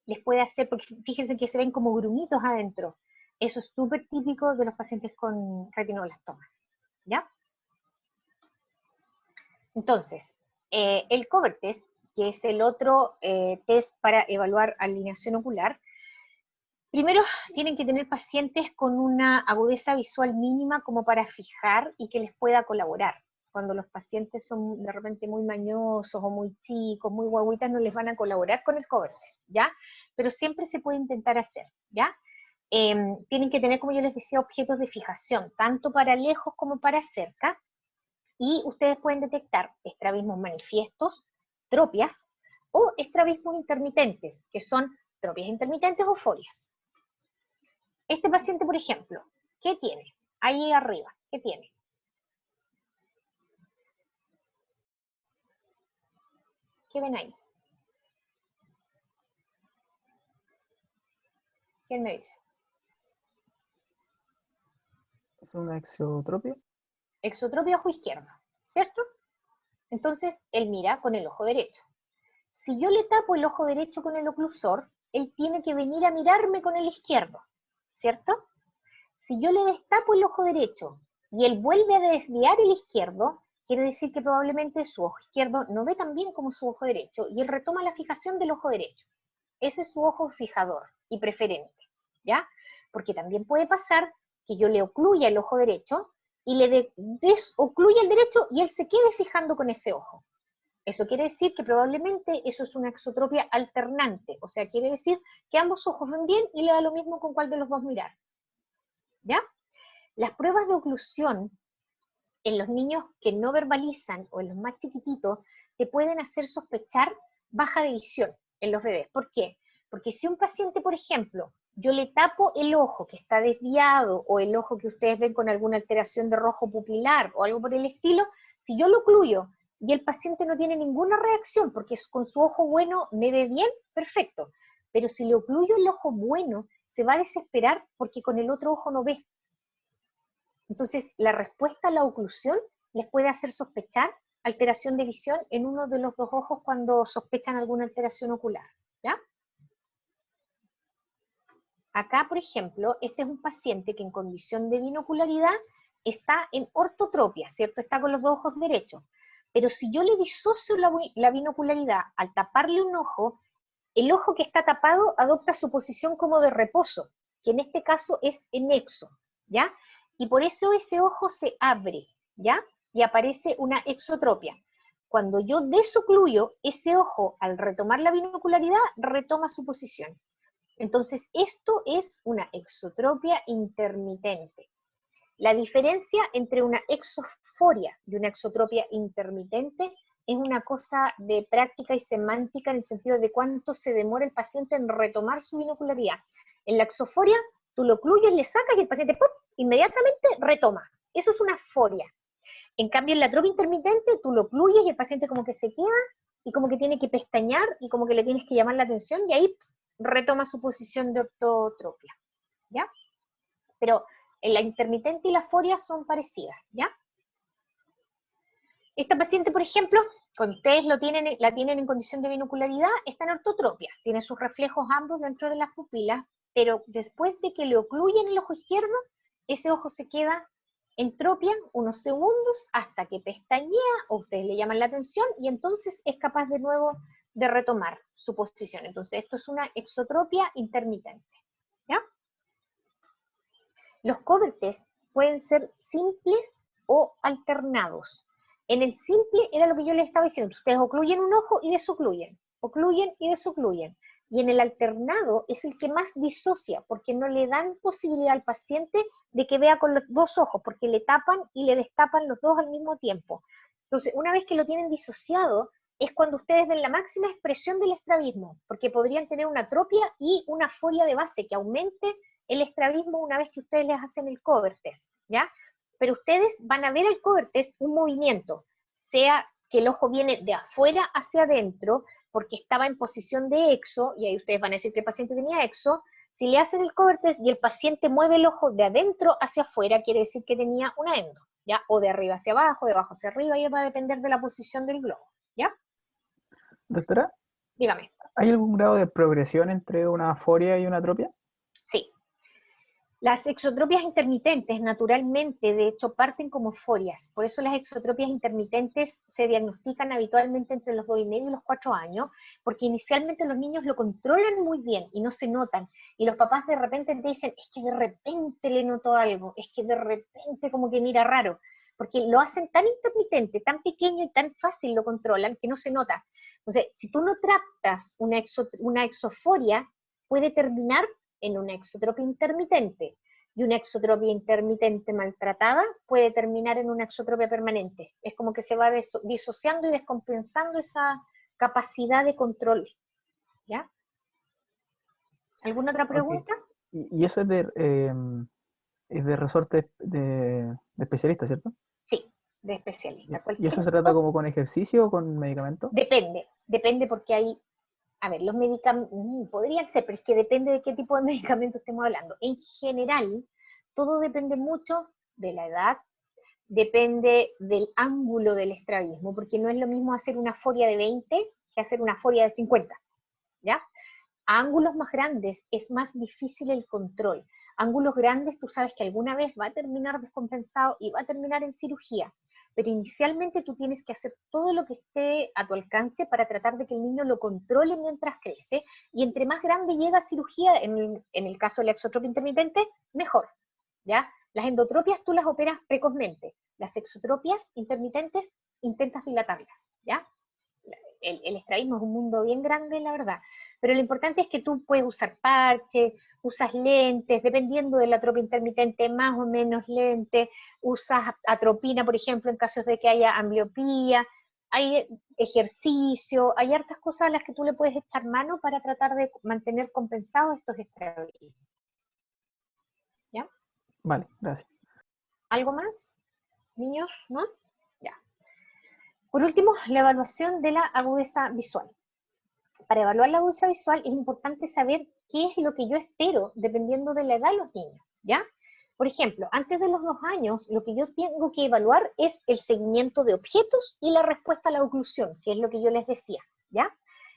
les puede hacer, porque fíjense que se ven como grumitos adentro. Eso es súper típico de los pacientes con retinoblastoma, ¿ya? Entonces, el cover test, que es el otro test para evaluar alineación ocular, primero tienen que tener pacientes con una agudeza visual mínima como para fijar y que les pueda colaborar. Cuando los pacientes son de repente muy mañosos o muy chicos, muy guaguitas, no les van a colaborar con el cover test, ¿ya? Pero siempre se puede intentar hacer, ¿ya? Tienen que tener, como yo les decía, objetos de fijación, tanto para lejos como para cerca, y ustedes pueden detectar estrabismos manifiestos, tropias, o estrabismos intermitentes, que son tropias intermitentes o forias. Este paciente, por ejemplo, ¿qué tiene? Ahí arriba, ¿qué tiene? ¿Qué ven ahí? ¿Quién me dice? ¿Es una exotropia? Exotropia ojo izquierdo, ¿cierto? Entonces, él mira con el ojo derecho. Si yo le tapo el ojo derecho con el oclusor, él tiene que venir a mirarme con el izquierdo, ¿cierto? Si yo le destapo el ojo derecho y él vuelve a desviar el izquierdo, quiere decir que probablemente su ojo izquierdo no ve tan bien como su ojo derecho y él retoma la fijación del ojo derecho. Ese es su ojo fijador y preferente, ¿ya? Porque también puede pasar que yo le ocluya el ojo derecho y le desocluya el derecho y él se quede fijando con ese ojo. Eso quiere decir que probablemente eso es una exotropia alternante, o sea, quiere decir que ambos ojos ven bien y le da lo mismo con cuál de los dos mirar, ¿ya? Las pruebas de oclusión en los niños que no verbalizan o en los más chiquititos te pueden hacer sospechar baja de visión en los bebés. ¿Por qué? Porque si un paciente, por ejemplo, yo le tapo el ojo que está desviado o el ojo que ustedes ven con alguna alteración de rojo pupilar o algo por el estilo, si yo lo ocluyo y el paciente no tiene ninguna reacción porque con su ojo bueno me ve bien, perfecto. Pero si le ocluyo el ojo bueno, se va a desesperar porque con el otro ojo no ve. Entonces, la respuesta a la oclusión les puede hacer sospechar alteración de visión en uno de los dos ojos cuando sospechan alguna alteración ocular, ¿ya? Acá, por ejemplo, este es un paciente que en condición de binocularidad está en ortotropia, ¿cierto? Está con los dos ojos derechos. Pero si yo le disocio la binocularidad al taparle un ojo, el ojo que está tapado adopta su posición como de reposo, que en este caso es enexo, ¿ya? Y por eso ese ojo se abre, ¿ya? Y aparece una exotropia. Cuando yo desocluyo, ese ojo, al retomar la binocularidad, retoma su posición. Entonces, esto es una exotropia intermitente. La diferencia entre una exoforia y una exotropia intermitente es una cosa de práctica y semántica en el sentido de cuánto se demora el paciente en retomar su binocularidad. En la exoforia, tú lo ocluyes, le sacas y el paciente ¡pum!, inmediatamente retoma. Eso es una foria. En cambio, en la atropia intermitente, tú lo ocluyes y el paciente como que se queda y como que tiene que pestañear y como que le tienes que llamar la atención y ahí retoma su posición de ortotropia, ¿ya? Pero la intermitente y la foria son parecidas, ¿ya? Esta paciente, por ejemplo, cuando ustedes la tienen en condición de binocularidad, está en ortotropia, tiene sus reflejos ambos dentro de las pupilas, pero después de que le ocluyen el ojo izquierdo, ese ojo se queda en tropia unos segundos hasta que pestañea, o ustedes le llaman la atención, y entonces es capaz de nuevo de retomar su posición. Entonces esto es una exotropia intermitente, ¿ya? Los covertes pueden ser simples o alternados. En el simple era lo que yo les estaba diciendo, ustedes ocluyen un ojo y desocluyen, ocluyen y desocluyen. Y en el alternado es el que más disocia, porque no le dan posibilidad al paciente de que vea con los dos ojos, porque le tapan y le destapan los dos al mismo tiempo. Entonces, una vez que lo tienen disociado, es cuando ustedes ven la máxima expresión del estrabismo, porque podrían tener una atropia y una foria de base que aumente el estrabismo una vez que ustedes les hacen el cover test, ¿ya? Pero ustedes van a ver el cover test un movimiento, sea que el ojo viene de afuera hacia adentro, porque estaba en posición de exo, y ahí ustedes van a decir que el paciente tenía exo. Si le hacen el cover test y el paciente mueve el ojo de adentro hacia afuera, quiere decir que tenía una endo, ¿ya? O de arriba hacia abajo, de abajo hacia arriba, y va a depender de la posición del globo, ¿ya? Doctora, Dígame. ¿hay algún grado de progresión entre una foria y una atropia? Sí. Las exotropias intermitentes naturalmente, de hecho, parten como forias. Por eso las exotropias intermitentes se diagnostican habitualmente entre los 2,5 y los 4 años, porque inicialmente los niños lo controlan muy bien y no se notan. Y los papás de repente te dicen, es que de repente le noto algo, es que de repente como que mira raro, porque lo hacen tan intermitente, tan pequeño y tan fácil lo controlan que no se nota. Entonces, si tú no tratas una exoforia, puede terminar en una exotropia intermitente, y una exotropia intermitente maltratada puede terminar en una exotropia permanente. Es como que se va disociando y descompensando esa capacidad de control, ¿ya? ¿Alguna otra pregunta? Okay. Y eso es de resorte de especialista, ¿cierto? Sí, de especialista. ¿Y eso se trata como con ejercicio o con medicamento? Depende porque hay, a ver, los medicamentos, podrían ser, pero es que depende de qué tipo de medicamento estemos hablando. En general, todo depende mucho de la edad, depende del ángulo del estrabismo, porque no es lo mismo hacer una foria de 20 que hacer una foria de 50, ¿ya? A ángulos más grandes es más difícil el control. Ángulos grandes tú sabes que alguna vez va a terminar descompensado y va a terminar en cirugía, pero inicialmente tú tienes que hacer todo lo que esté a tu alcance para tratar de que el niño lo controle mientras crece, y entre más grande llega a cirugía, en el caso de la exotropia intermitente, mejor, ¿ya? Las endotropias tú las operas precozmente, las exotropias intermitentes intentas dilatarlas, ¿ya? El estrabismo es un mundo bien grande, la verdad, pero lo importante es que tú puedes usar parches, usas lentes, dependiendo de la atropia intermitente, más o menos lentes, usas atropina, por ejemplo, en casos de que haya ambliopía, hay ejercicio, hay hartas cosas a las que tú le puedes echar mano para tratar de mantener compensados estos estrabismos. ¿Ya? Vale, gracias. ¿Algo más, niños? ¿No? Ya. Por último, la evaluación de la agudeza visual. Para evaluar la agudeza visual es importante saber qué es lo que yo espero dependiendo de la edad de los niños, ¿ya? Por ejemplo, antes de los 2 años, lo que yo tengo que evaluar es el seguimiento de objetos y la respuesta a la oclusión, que es lo que yo les decía, ¿ya?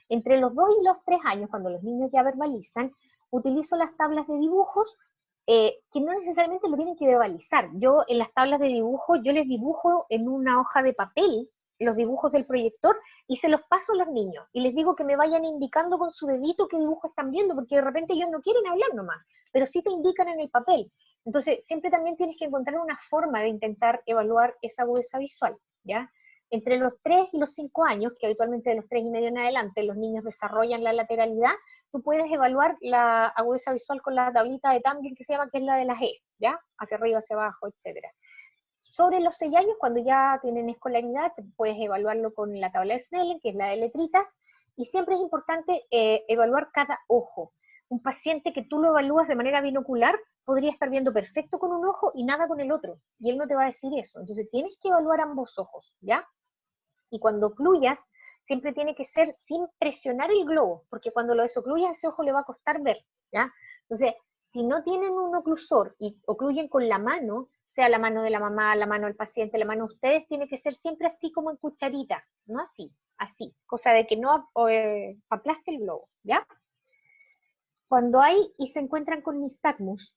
Entre los 2 y los 3 años, cuando los niños ya verbalizan, utilizo las tablas de dibujos, que no necesariamente lo tienen que verbalizar. Yo en las tablas de dibujo, yo les dibujo en una hoja de papel los dibujos del proyector y se los paso a los niños y les digo que me vayan indicando con su dedito qué dibujo están viendo, porque de repente ellos no quieren hablar nomás, pero sí te indican en el papel. Entonces, siempre también tienes que encontrar una forma de intentar evaluar esa agudeza visual, ¿ya? Entre los 3 y los 5 años, que habitualmente de los 3 y medio en adelante los niños desarrollan la lateralidad, tú puedes evaluar la agudeza visual con la tablita de Tamblyn que se llama, que es la de las E, ¿ya? Hacia arriba, hacia abajo, etcétera. Sobre los 6 años, cuando ya tienen escolaridad, puedes evaluarlo con la tabla de Snellen, que es la de letritas, y siempre es importante evaluar cada ojo. Un paciente que tú lo evalúas de manera binocular podría estar viendo perfecto con un ojo y nada con el otro, y él no te va a decir eso. Entonces tienes que evaluar ambos ojos, ¿ya? Y cuando ocluyas, siempre tiene que ser sin presionar el globo, porque cuando lo desocluyas, ese ojo le va a costar ver, ¿ya? Entonces, si no tienen un oclusor y ocluyen con la mano, sea la mano de la mamá, la mano del paciente, la mano de ustedes, tiene que ser siempre así como en cucharita, no así, así, cosa de que no aplaste el globo, ¿ya? Cuando hay y se encuentran con nistagmus,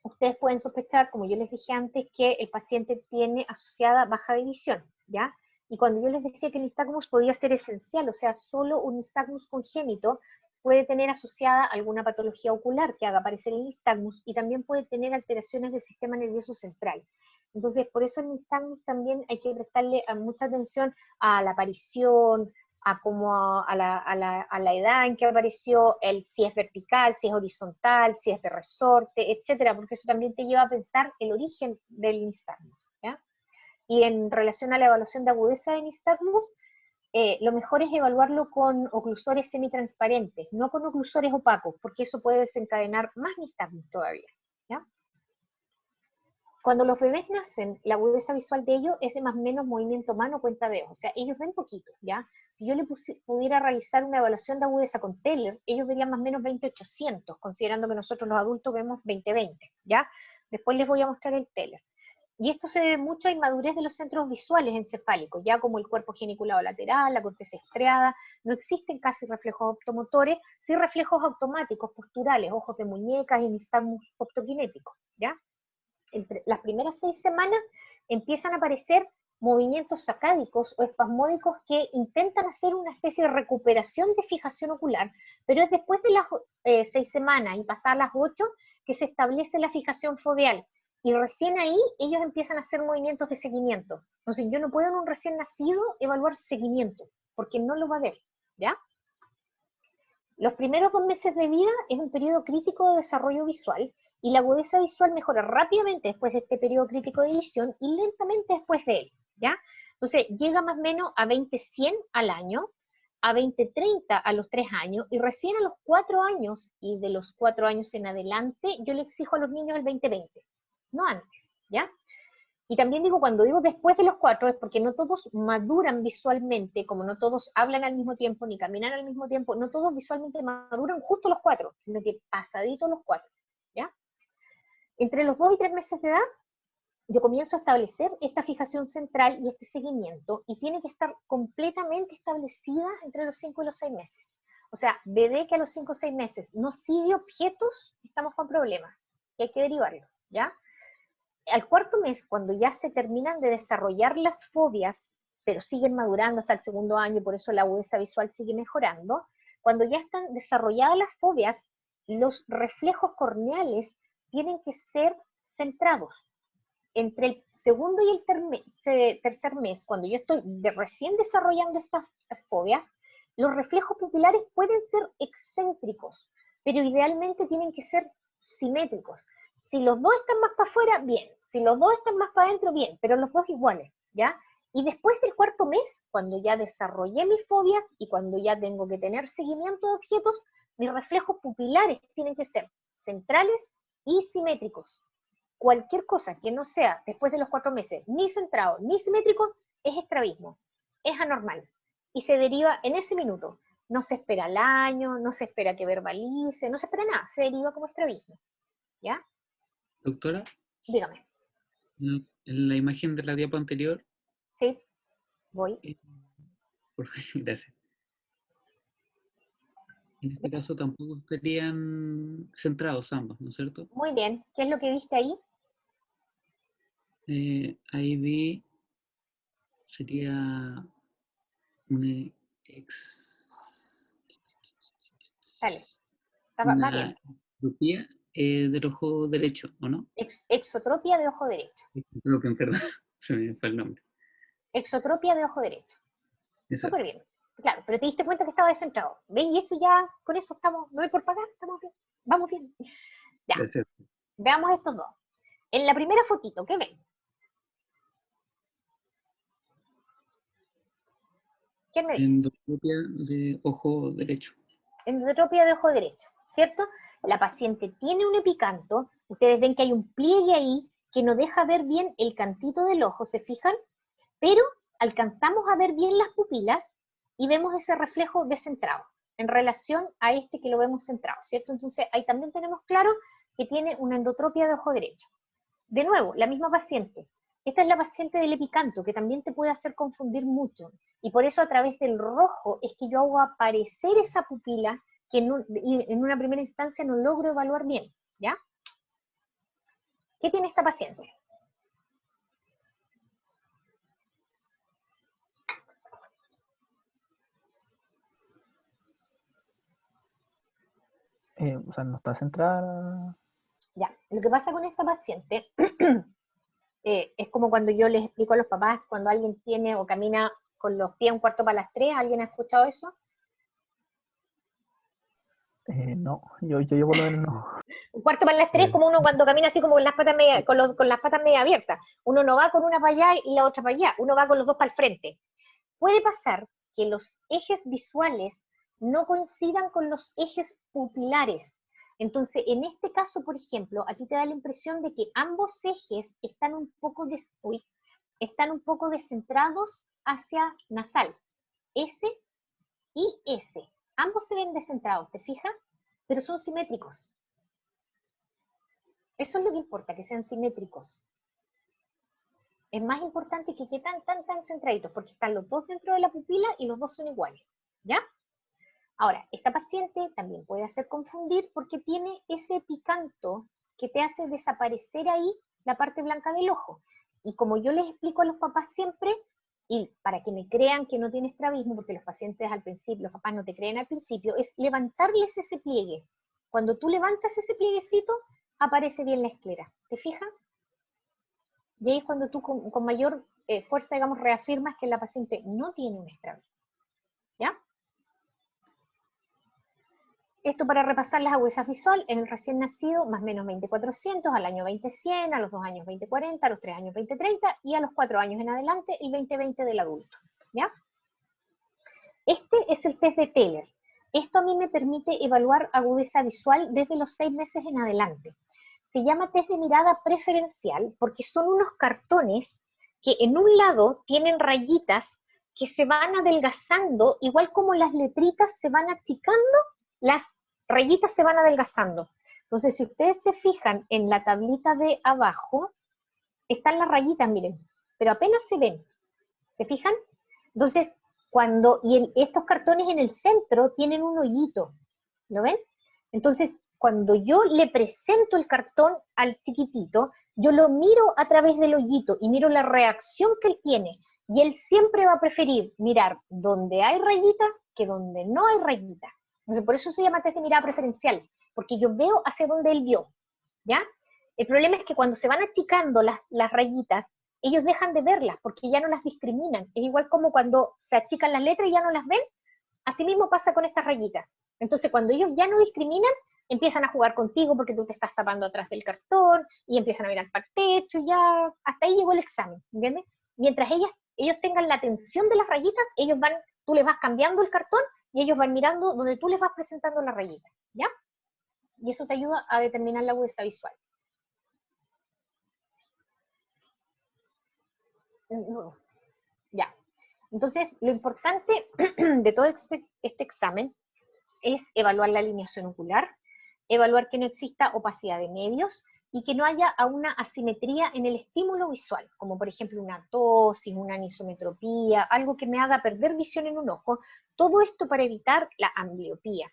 ustedes pueden sospechar, como yo les dije antes, que el paciente tiene asociada baja de visión, ¿ya? Y cuando yo les decía que el nistagmus podía ser esencial, o sea, solo un nistagmus congénito puede tener asociada alguna patología ocular que haga aparecer el nistagmus, y también puede tener alteraciones del sistema nervioso central. Entonces, por eso el nistagmus también hay que prestarle mucha atención a la aparición, a la edad en que apareció, si es vertical, si es horizontal, si es de resorte, etcétera, porque eso también te lleva a pensar el origen del nistagmus, ¿ya? Y en relación a la evaluación de agudeza de nistagmus, lo mejor es evaluarlo con oclusores semitransparentes, no con oclusores opacos, porque eso puede desencadenar más nistagmus todavía, ¿ya? Cuando los bebés nacen, la agudeza visual de ellos es de más o menos movimiento mano, cuenta dedos, o sea, ellos ven poquito, ¿ya? Si yo le pudiera realizar una evaluación de agudeza con Teller, ellos verían más o menos 20/800, considerando que nosotros los adultos vemos 20/20, ¿ya? Después les voy a mostrar el Teller. Y esto se debe mucho a inmadurez de los centros visuales encefálicos, ya como el cuerpo geniculado lateral, la corteza estriada, no existen casi reflejos optomotores, sí reflejos automáticos, posturales, ojos de muñecas y nistagmus optokinéticos, ¿ya? Entre las primeras 6 semanas empiezan a aparecer movimientos sacádicos o espasmódicos que intentan hacer una especie de recuperación de fijación ocular, pero es después de las 6 semanas y pasadas las 8 que se establece la fijación foveal, y recién ahí ellos empiezan a hacer movimientos de seguimiento. Entonces yo no puedo en un recién nacido evaluar seguimiento, porque no lo va a ver, ¿ya? Los primeros 2 meses de vida es un periodo crítico de desarrollo visual, y la agudeza visual mejora rápidamente después de este periodo crítico de visión y lentamente después de él, ¿ya? Entonces llega más o menos a 20/100 al año, a 20/30 a los 3 años, y recién a los 4 años, y de los 4 años en adelante, yo le exijo a los niños el 20/20, no antes, ¿ya? Y también digo, cuando digo después de los 4, es porque no todos maduran visualmente, como no todos hablan al mismo tiempo, ni caminan al mismo tiempo, no todos visualmente maduran justo a los 4, sino que pasadito los 4, ¿ya? Entre los 2 y 3 meses de edad, yo comienzo a establecer esta fijación central y este seguimiento, y tiene que estar completamente establecida entre los 5 y los 6 meses. O sea, bebé que a los 5 o 6 meses no sigue objetos, estamos con problemas, y hay que derivarlo, ¿ya? Al cuarto mes, cuando ya se terminan de desarrollar las fobias, pero siguen madurando hasta el segundo año, por eso la agudeza visual sigue mejorando, cuando ya están desarrolladas las fobias, los reflejos corneales tienen que ser centrados. Entre el segundo y el tercer mes, cuando yo estoy recién desarrollando estas fobias, los reflejos pupilares pueden ser excéntricos, pero idealmente tienen que ser simétricos. Si los dos están más para afuera, bien. Si los dos están más para adentro, bien, pero los dos iguales, ¿ya? Y después del cuarto mes, cuando ya desarrollé mis fobias y cuando ya tengo que tener seguimiento de objetos, mis reflejos pupilares tienen que ser centrales y simétricos. Cualquier cosa que no sea después de los 4 meses ni centrado ni simétrico es estrabismo, es anormal y se deriva en ese minuto. No se espera el año, no se espera que verbalice, no se espera nada, se deriva como estrabismo. ¿Ya? Doctora, Dígame. en la imagen de la diapo anterior. Sí, voy. Gracias. En este caso tampoco estarían centrados ambos, ¿no es cierto? Muy bien. ¿Qué es lo que viste ahí? Ahí vi, sería una Dale. Va bien. exotropía del ojo derecho, ¿o no? Exotropia de ojo derecho. Exotropia, perdón, se me fue el nombre. Exotropia de ojo derecho. Exacto. Súper bien. Claro, pero te diste cuenta que estaba descentrado. ¿Ves? Y eso ya, con eso estamos, no hay por pagar, estamos bien. Vamos bien. Ya. Gracias. Veamos estos dos. En la primera fotito, ¿qué ven? ¿Quién me dice? Endotropia de ojo derecho. Endotropia de ojo derecho, ¿cierto? La paciente tiene un epicanto, ustedes ven que hay un pliegue ahí que no deja ver bien el cantito del ojo, ¿se fijan? Pero alcanzamos a ver bien las pupilas y vemos ese reflejo descentrado en relación a este que lo vemos centrado, ¿cierto? Entonces ahí también tenemos claro que tiene una endotropia de ojo derecho. De nuevo, la misma paciente. Esta es la paciente del epicanto, que también te puede hacer confundir mucho. Y por eso a través del rojo es que yo hago aparecer esa pupila que en una primera instancia no logro evaluar bien, ¿ya? ¿Qué tiene esta paciente? O sea, no está centrada. Ya, lo que pasa con esta paciente es como cuando yo les explico a los papás, cuando alguien tiene o camina con los pies un cuarto para las 3, ¿alguien ha escuchado eso? No, yo por lo menos no. Un cuarto para las 3 como uno cuando camina así como con las patas media, con las patas media abiertas. Uno no va con una para allá y la otra para allá, uno va con los dos para el frente. Puede pasar que los ejes visuales no coincidan con los ejes pupilares. Entonces, en este caso, por ejemplo, a ti te da la impresión de que ambos ejes están un poco descentrados hacia nasal. S y S. Ambos se ven descentrados, ¿te fijas? Pero son simétricos. Eso es lo que importa, que sean simétricos. Es más importante que queden tan centraditos, porque están los dos dentro de la pupila y los dos son iguales, ¿ya? Ahora, esta paciente también puede hacer confundir porque tiene ese picanto que te hace desaparecer ahí la parte blanca del ojo. Y como yo les explico a los papás siempre, y para que me crean que no tiene estrabismo, porque los pacientes al principio, los papás no te creen al principio, es levantarles ese pliegue. Cuando tú levantas ese plieguecito, aparece bien la esclera. ¿Te fijas? Y ahí es cuando tú con mayor fuerza, digamos, reafirmas que la paciente no tiene un estrabismo. ¿Ya? Esto para repasar las agudezas visual en el recién nacido, más o menos 20/400, al año 20/100, a los 2 años 20/40, a los 3 años 20/30 y a los 4 años en adelante el 20/20 del adulto. ¿Ya? Este es el test de Teller. Esto a mí me permite evaluar agudeza visual desde los 6 meses en adelante. Se llama test de mirada preferencial porque son unos cartones que en un lado tienen rayitas que se van adelgazando, igual como las letritas se van achicando, las rayitas se van adelgazando. Entonces, si ustedes se fijan en la tablita de abajo, están las rayitas, miren, pero apenas se ven. ¿Se fijan? Entonces, estos cartones en el centro tienen un hoyito, ¿lo ven? Entonces, cuando yo le presento el cartón al chiquitito, yo lo miro a través del hoyito y miro la reacción que él tiene. Y él siempre va a preferir mirar donde hay rayita que donde no hay rayita. Entonces, por eso se llama test de mirada preferencial, porque yo veo hacia donde él vio, ¿ya? El problema es que cuando se van achicando las rayitas, ellos dejan de verlas porque ya no las discriminan. Es igual como cuando se achican las letras y ya no las ven. Así mismo pasa con estas rayitas. Entonces, cuando ellos ya no discriminan, empiezan a jugar contigo porque tú te estás tapando atrás del cartón y empiezan a mirar para el techo y ya hasta ahí llegó el examen, ¿entiendes? Mientras ellos tengan la atención de las rayitas, tú les vas cambiando el cartón y ellos van mirando donde tú les vas presentando la rayita, ¿ya? Y eso te ayuda a determinar la agudeza visual. Ya. Entonces, lo importante de todo este examen es evaluar la alineación ocular, evaluar que no exista opacidad de medios y que no haya una asimetría en el estímulo visual, como por ejemplo una ptosis, una anisometropía, algo que me haga perder visión en un ojo. Todo esto para evitar la ambliopía.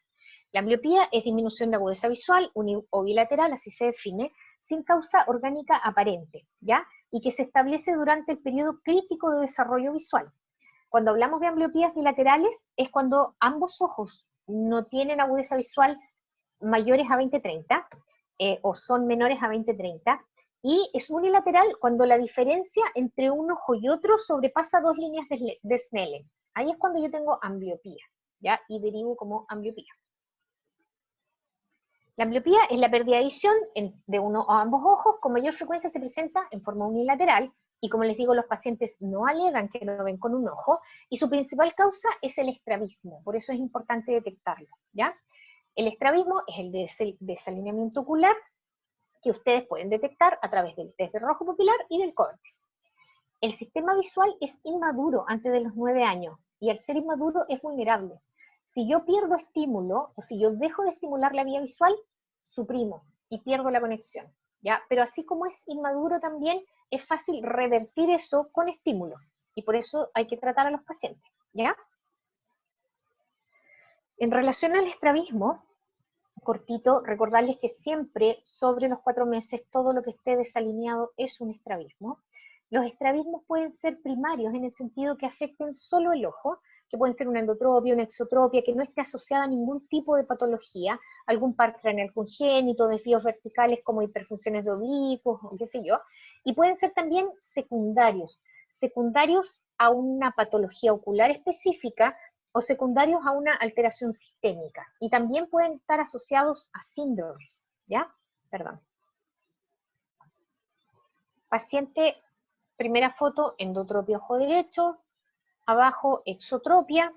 La ambliopía es disminución de agudeza visual o bilateral, así se define, sin causa orgánica aparente, ¿ya? Y que se establece durante el periodo crítico de desarrollo visual. Cuando hablamos de ambliopías bilaterales es cuando ambos ojos no tienen agudeza visual mayores a 20/30 o son menores a 20/30, y es unilateral cuando la diferencia entre un ojo y otro sobrepasa 2 líneas de Snellen. Ahí es cuando yo tengo ambliopía, ¿ya? Y derivo como ambliopía. La ambliopía es la pérdida de visión de uno o ambos ojos. Con mayor frecuencia se presenta en forma unilateral, y como les digo, los pacientes no alegan que lo ven con un ojo, y su principal causa es el estrabismo, por eso es importante detectarlo, ¿ya? El estrabismo es el desalineamiento ocular que ustedes pueden detectar a través del test de rojo pupilar y del córtex. El sistema visual es inmaduro antes de los 9 años, y al ser inmaduro es vulnerable. Si yo pierdo estímulo, o si yo dejo de estimular la vía visual, suprimo y pierdo la conexión, ¿ya? Pero así como es inmaduro también, es fácil revertir eso con estímulo, y por eso hay que tratar a los pacientes, ¿ya? En relación al estrabismo, cortito, recordarles que siempre sobre los 4 meses todo lo que esté desalineado es un estrabismo. Los estrabismos pueden ser primarios en el sentido que afecten solo el ojo, que pueden ser una endotropia, una exotropia, que no esté asociada a ningún tipo de patología, algún par craneal congénito, desvíos verticales como hiperfunciones de oblicuos, o qué sé yo, y pueden ser también secundarios a una patología ocular específica, o secundarios a una alteración sistémica, y también pueden estar asociados a síndromes, ¿ya? Perdón. Paciente, primera foto, endotropia ojo derecho, abajo exotropia,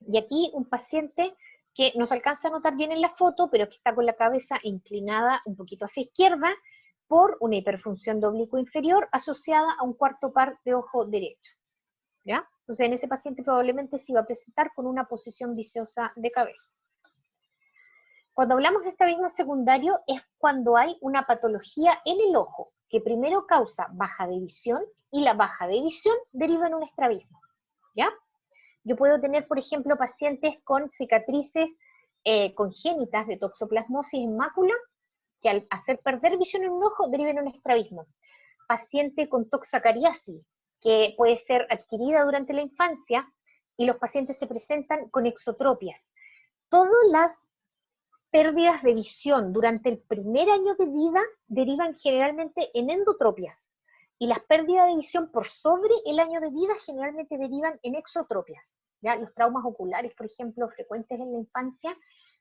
y aquí un paciente que no se alcanza a notar bien en la foto, pero que está con la cabeza inclinada un poquito hacia izquierda por una hiperfunción de oblicuo inferior asociada a un cuarto par de ojo derecho, ¿ya? Entonces, en ese paciente probablemente se va a presentar con una posición viciosa de cabeza. Cuando hablamos de estrabismo secundario es cuando hay una patología en el ojo que primero causa baja de visión, y la baja de visión deriva en un estrabismo, ¿ya? Yo puedo tener, por ejemplo, pacientes con cicatrices congénitas de toxoplasmosis en mácula, que al hacer perder visión en un ojo deriva en un estrabismo. Paciente con toxocariasis, que puede ser adquirida durante la infancia, y los pacientes se presentan con exotropias. Todas las pérdidas de visión durante el primer año de vida derivan generalmente en endotropias, y las pérdidas de visión por sobre el año de vida generalmente derivan en exotropias, ¿ya? Los traumas oculares, por ejemplo, frecuentes en la infancia,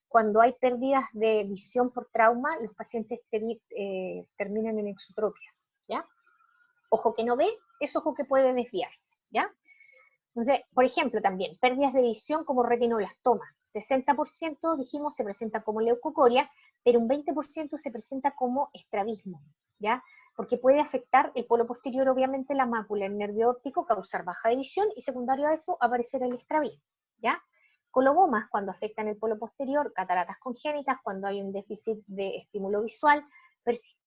cuando hay pérdidas de visión por trauma, los pacientes terminan en exotropias, ¿ya? Ojo que no ve es ojo que puede desviarse, ¿ya? Entonces, por ejemplo, también, pérdidas de visión como retinoblastoma. 60% dijimos se presenta como leucocoria, pero un 20% se presenta como estrabismo, ¿ya? Porque puede afectar el polo posterior, obviamente la mácula, el nervio óptico, causar baja de visión, y secundario a eso aparecer el estrabismo, ¿ya? Colobomas, cuando afectan el polo posterior, cataratas congénitas, cuando hay un déficit de estímulo visual,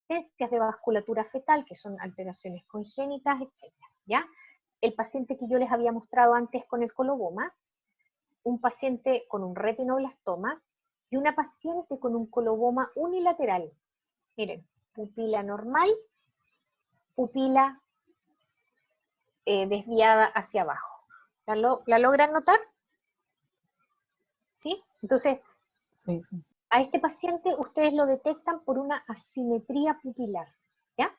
resistencias de vasculatura fetal, que son alteraciones congénitas, etc. ¿Ya? El paciente que yo les había mostrado antes con el coloboma, un paciente con un retinoblastoma y una paciente con un coloboma unilateral. Miren, pupila normal, pupila desviada hacia abajo. ¿La logran notar? ¿Sí? Entonces, Sí, sí. a este paciente ustedes lo detectan por una asimetría pupilar. ¿Ya?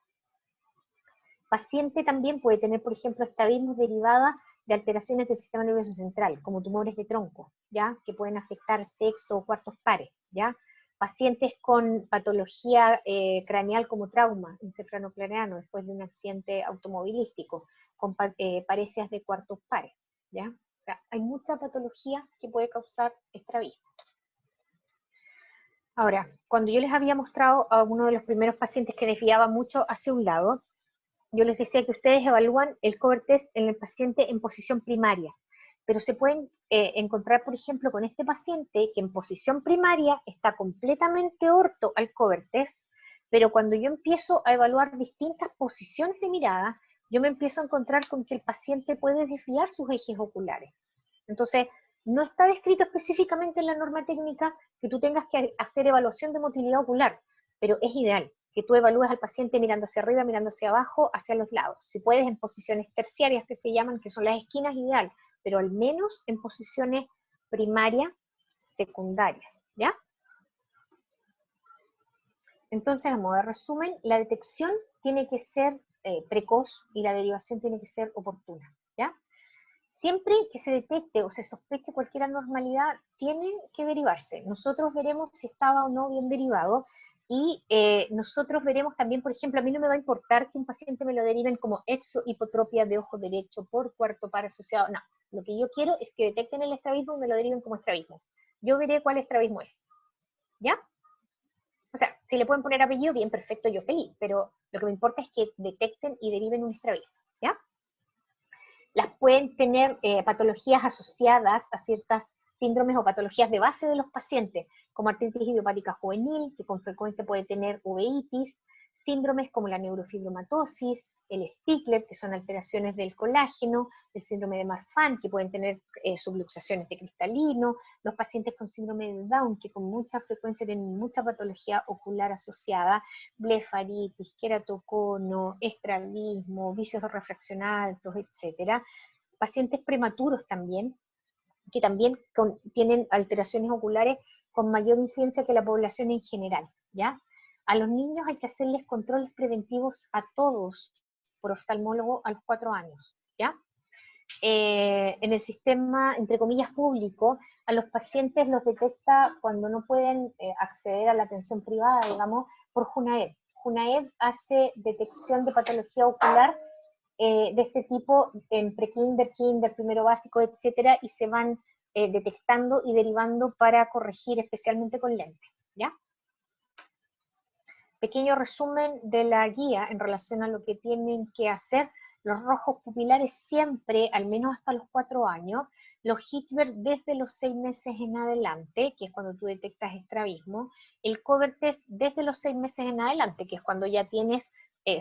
Paciente también puede tener, por ejemplo, estrabismos derivadas de alteraciones del sistema nervioso central, como tumores de tronco, ¿ya? Que pueden afectar sexto o cuartos pares, ¿ya? Pacientes con patología craneal como trauma encefalocraneano después de un accidente automovilístico, con parecias de cuartos pares, ¿ya? O sea, hay mucha patología que puede causar estrabismo. Ahora, cuando yo les había mostrado a uno de los primeros pacientes que desviaba mucho hacia un lado, yo les decía que ustedes evalúan el cover test en el paciente en posición primaria, pero se pueden encontrar, por ejemplo, con este paciente que en posición primaria está completamente orto al cover test, pero cuando yo empiezo a evaluar distintas posiciones de mirada, yo me empiezo a encontrar con que el paciente puede desviar sus ejes oculares. Entonces, no está descrito específicamente en la norma técnica que tú tengas que hacer evaluación de motilidad ocular, pero es ideal que tú evalúes al paciente mirando hacia arriba, mirando hacia abajo, hacia los lados. Si puedes en posiciones terciarias que se llaman, que son las esquinas, ideal, pero al menos en posiciones primarias, secundarias, ¿ya? Entonces, a modo de resumen, la detección tiene que ser precoz y la derivación tiene que ser oportuna, ¿ya? Siempre que se detecte o se sospeche cualquier anormalidad, tiene que derivarse. Nosotros veremos si estaba o no bien derivado y nosotros veremos también, por ejemplo, a mí no me va a importar que un paciente me lo deriven como exohipotropia de ojo derecho por cuarto par asociado. No, lo que yo quiero es que detecten el estrabismo y me lo deriven como estrabismo. Yo veré cuál estrabismo es. ¿Ya? O sea, si le pueden poner apellido, bien, perfecto, yo feliz, pero lo que me importa es que detecten y deriven un estrabismo. ¿Ya? Las pueden tener patologías asociadas a ciertas síndromes o patologías de base de los pacientes, como artritis idiopática juvenil, que con frecuencia puede tener uveitis, síndromes como la neurofibromatosis, el Stickler, que son alteraciones del colágeno, el síndrome de Marfan, que pueden tener subluxaciones de cristalino, los pacientes con síndrome de Down, que con mucha frecuencia tienen mucha patología ocular asociada, blefaritis, queratocono, estrabismo, vicios de refracción altos, etc. Pacientes prematuros también, que también tienen alteraciones oculares con mayor incidencia que la población en general, ¿ya? A los niños hay que hacerles controles preventivos a todos por oftalmólogo a los 4 años, ¿ya? En el sistema, entre comillas, público, a los pacientes los detecta cuando no pueden acceder a la atención privada, digamos, por JUNAEV. JUNAEV hace detección de patología ocular de este tipo en prekinder, kinder, primero básico, etcétera, y se van detectando y derivando para corregir especialmente con lentes, ¿ya? Pequeño resumen de la guía en relación a lo que tienen que hacer. Los rojos pupilares siempre, al menos hasta los 4 años, los Hitchberg desde los 6 meses en adelante, que es cuando tú detectas estrabismo, el cover test desde los 6 meses en adelante, que es cuando ya tienes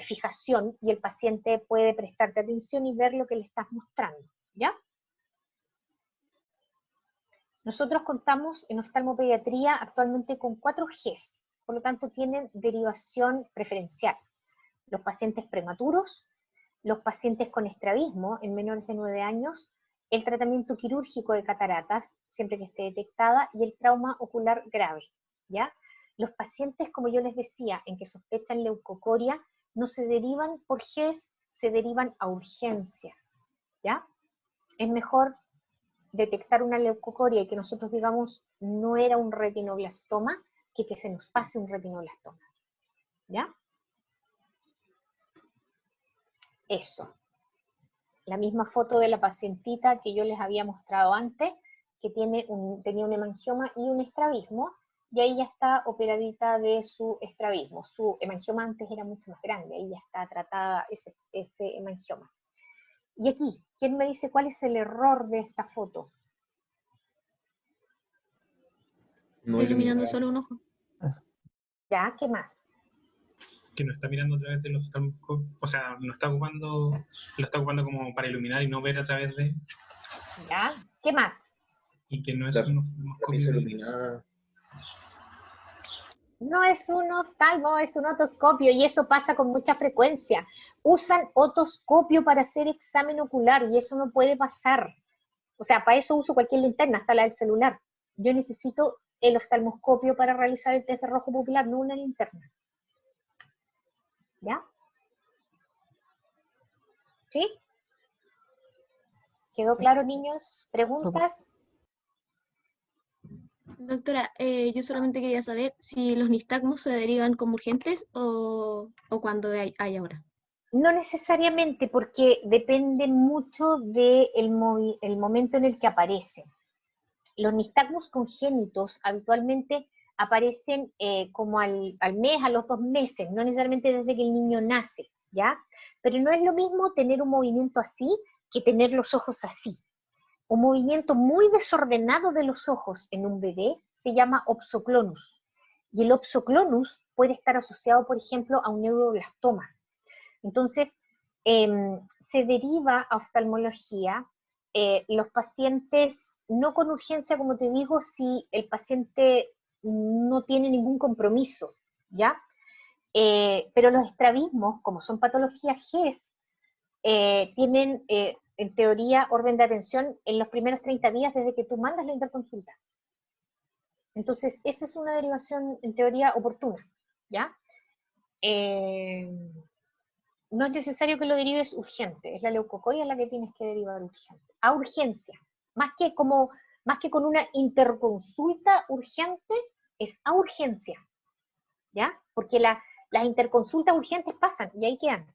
fijación y el paciente puede prestarte atención y ver lo que le estás mostrando, ¿ya? Nosotros contamos en oftalmopediatría actualmente con 4 Gs, por lo tanto tienen derivación preferencial. Los pacientes prematuros, los pacientes con estrabismo en menores de 9 años, el tratamiento quirúrgico de cataratas, siempre que esté detectada, y el trauma ocular grave, ¿ya? Los pacientes, como yo les decía, en que sospechan leucocoria, no se derivan por GES, se derivan a urgencia, ¿ya? Es mejor detectar una leucocoria y que nosotros digamos no era un retinoblastoma, que se nos pase un retinoblastoma, ¿ya? Eso. La misma foto de la pacientita que yo les había mostrado antes, que tenía un hemangioma y un estrabismo, y ahí ya está operadita de su estrabismo. Su hemangioma antes era mucho más grande, ahí ya está tratada ese hemangioma. Y aquí, ¿quién me dice cuál es el error de esta foto? No iluminando solo un ojo. ¿Ya? ¿Qué más? que no está mirando a través de los oftalmoscopios, o sea, no está ocupando, lo está ocupando como para iluminar y no ver a través de, ¿Ya? ¿Qué más? y que no es La, un la oftalmoscopio. pieza iluminada. No es un oftalmo, es un otoscopio y eso pasa con mucha frecuencia. Usan otoscopio para hacer examen ocular y eso no puede pasar. O sea, para eso uso cualquier linterna, hasta la del celular. Yo necesito el oftalmoscopio para realizar el test de rojo pupilar, no una linterna. ¿Ya? ¿Sí? ¿Quedó claro, niños? ¿Preguntas? Doctora, yo solamente quería saber si los nistagmos se derivan como urgentes o cuando hay ahora. No necesariamente, porque depende mucho del el momento en el que aparecen. Los nistagmos congénitos habitualmente aparecen como al mes, a los 2 meses, no necesariamente desde que el niño nace, ¿ya? Pero no es lo mismo tener un movimiento así que tener los ojos así. Un movimiento muy desordenado de los ojos en un bebé se llama opsoclonus. Y el opsoclonus puede estar asociado, por ejemplo, a un neuroblastoma. Entonces, se deriva a oftalmología los pacientes, no con urgencia, como te digo, si el paciente no tiene ningún compromiso, ¿ya? Pero los estrabismos, como son patologías GES, tienen, en teoría, orden de atención en los primeros 30 días desde que tú mandas la interconsulta. Entonces, esa es una derivación, en teoría, oportuna, ¿ya? No es necesario que lo derives urgente, es la leucocoria la que tienes que derivar urgente, a urgencia, más que con una interconsulta urgente, es a urgencia, ¿ya? Porque las interconsultas urgentes pasan y ahí quedan.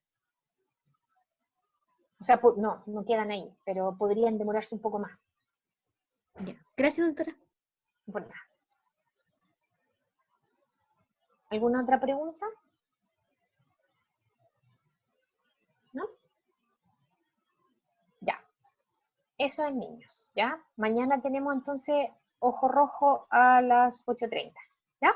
O sea, no quedan ahí, pero podrían demorarse un poco más. Ya. Gracias, doctora. Bueno. ¿Alguna otra pregunta? ¿No? Ya. Eso es niños, ¿ya? Mañana tenemos entonces ojo rojo a las 8:30, ¿ya?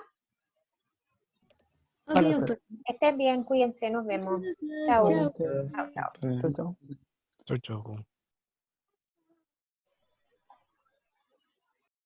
Ok, Vale, doctora. Estén bien, cuídense, nos vemos. Muchas gracias. Chao. Chao. doctora. Chao, chao. Chao, chao. Chau, chau.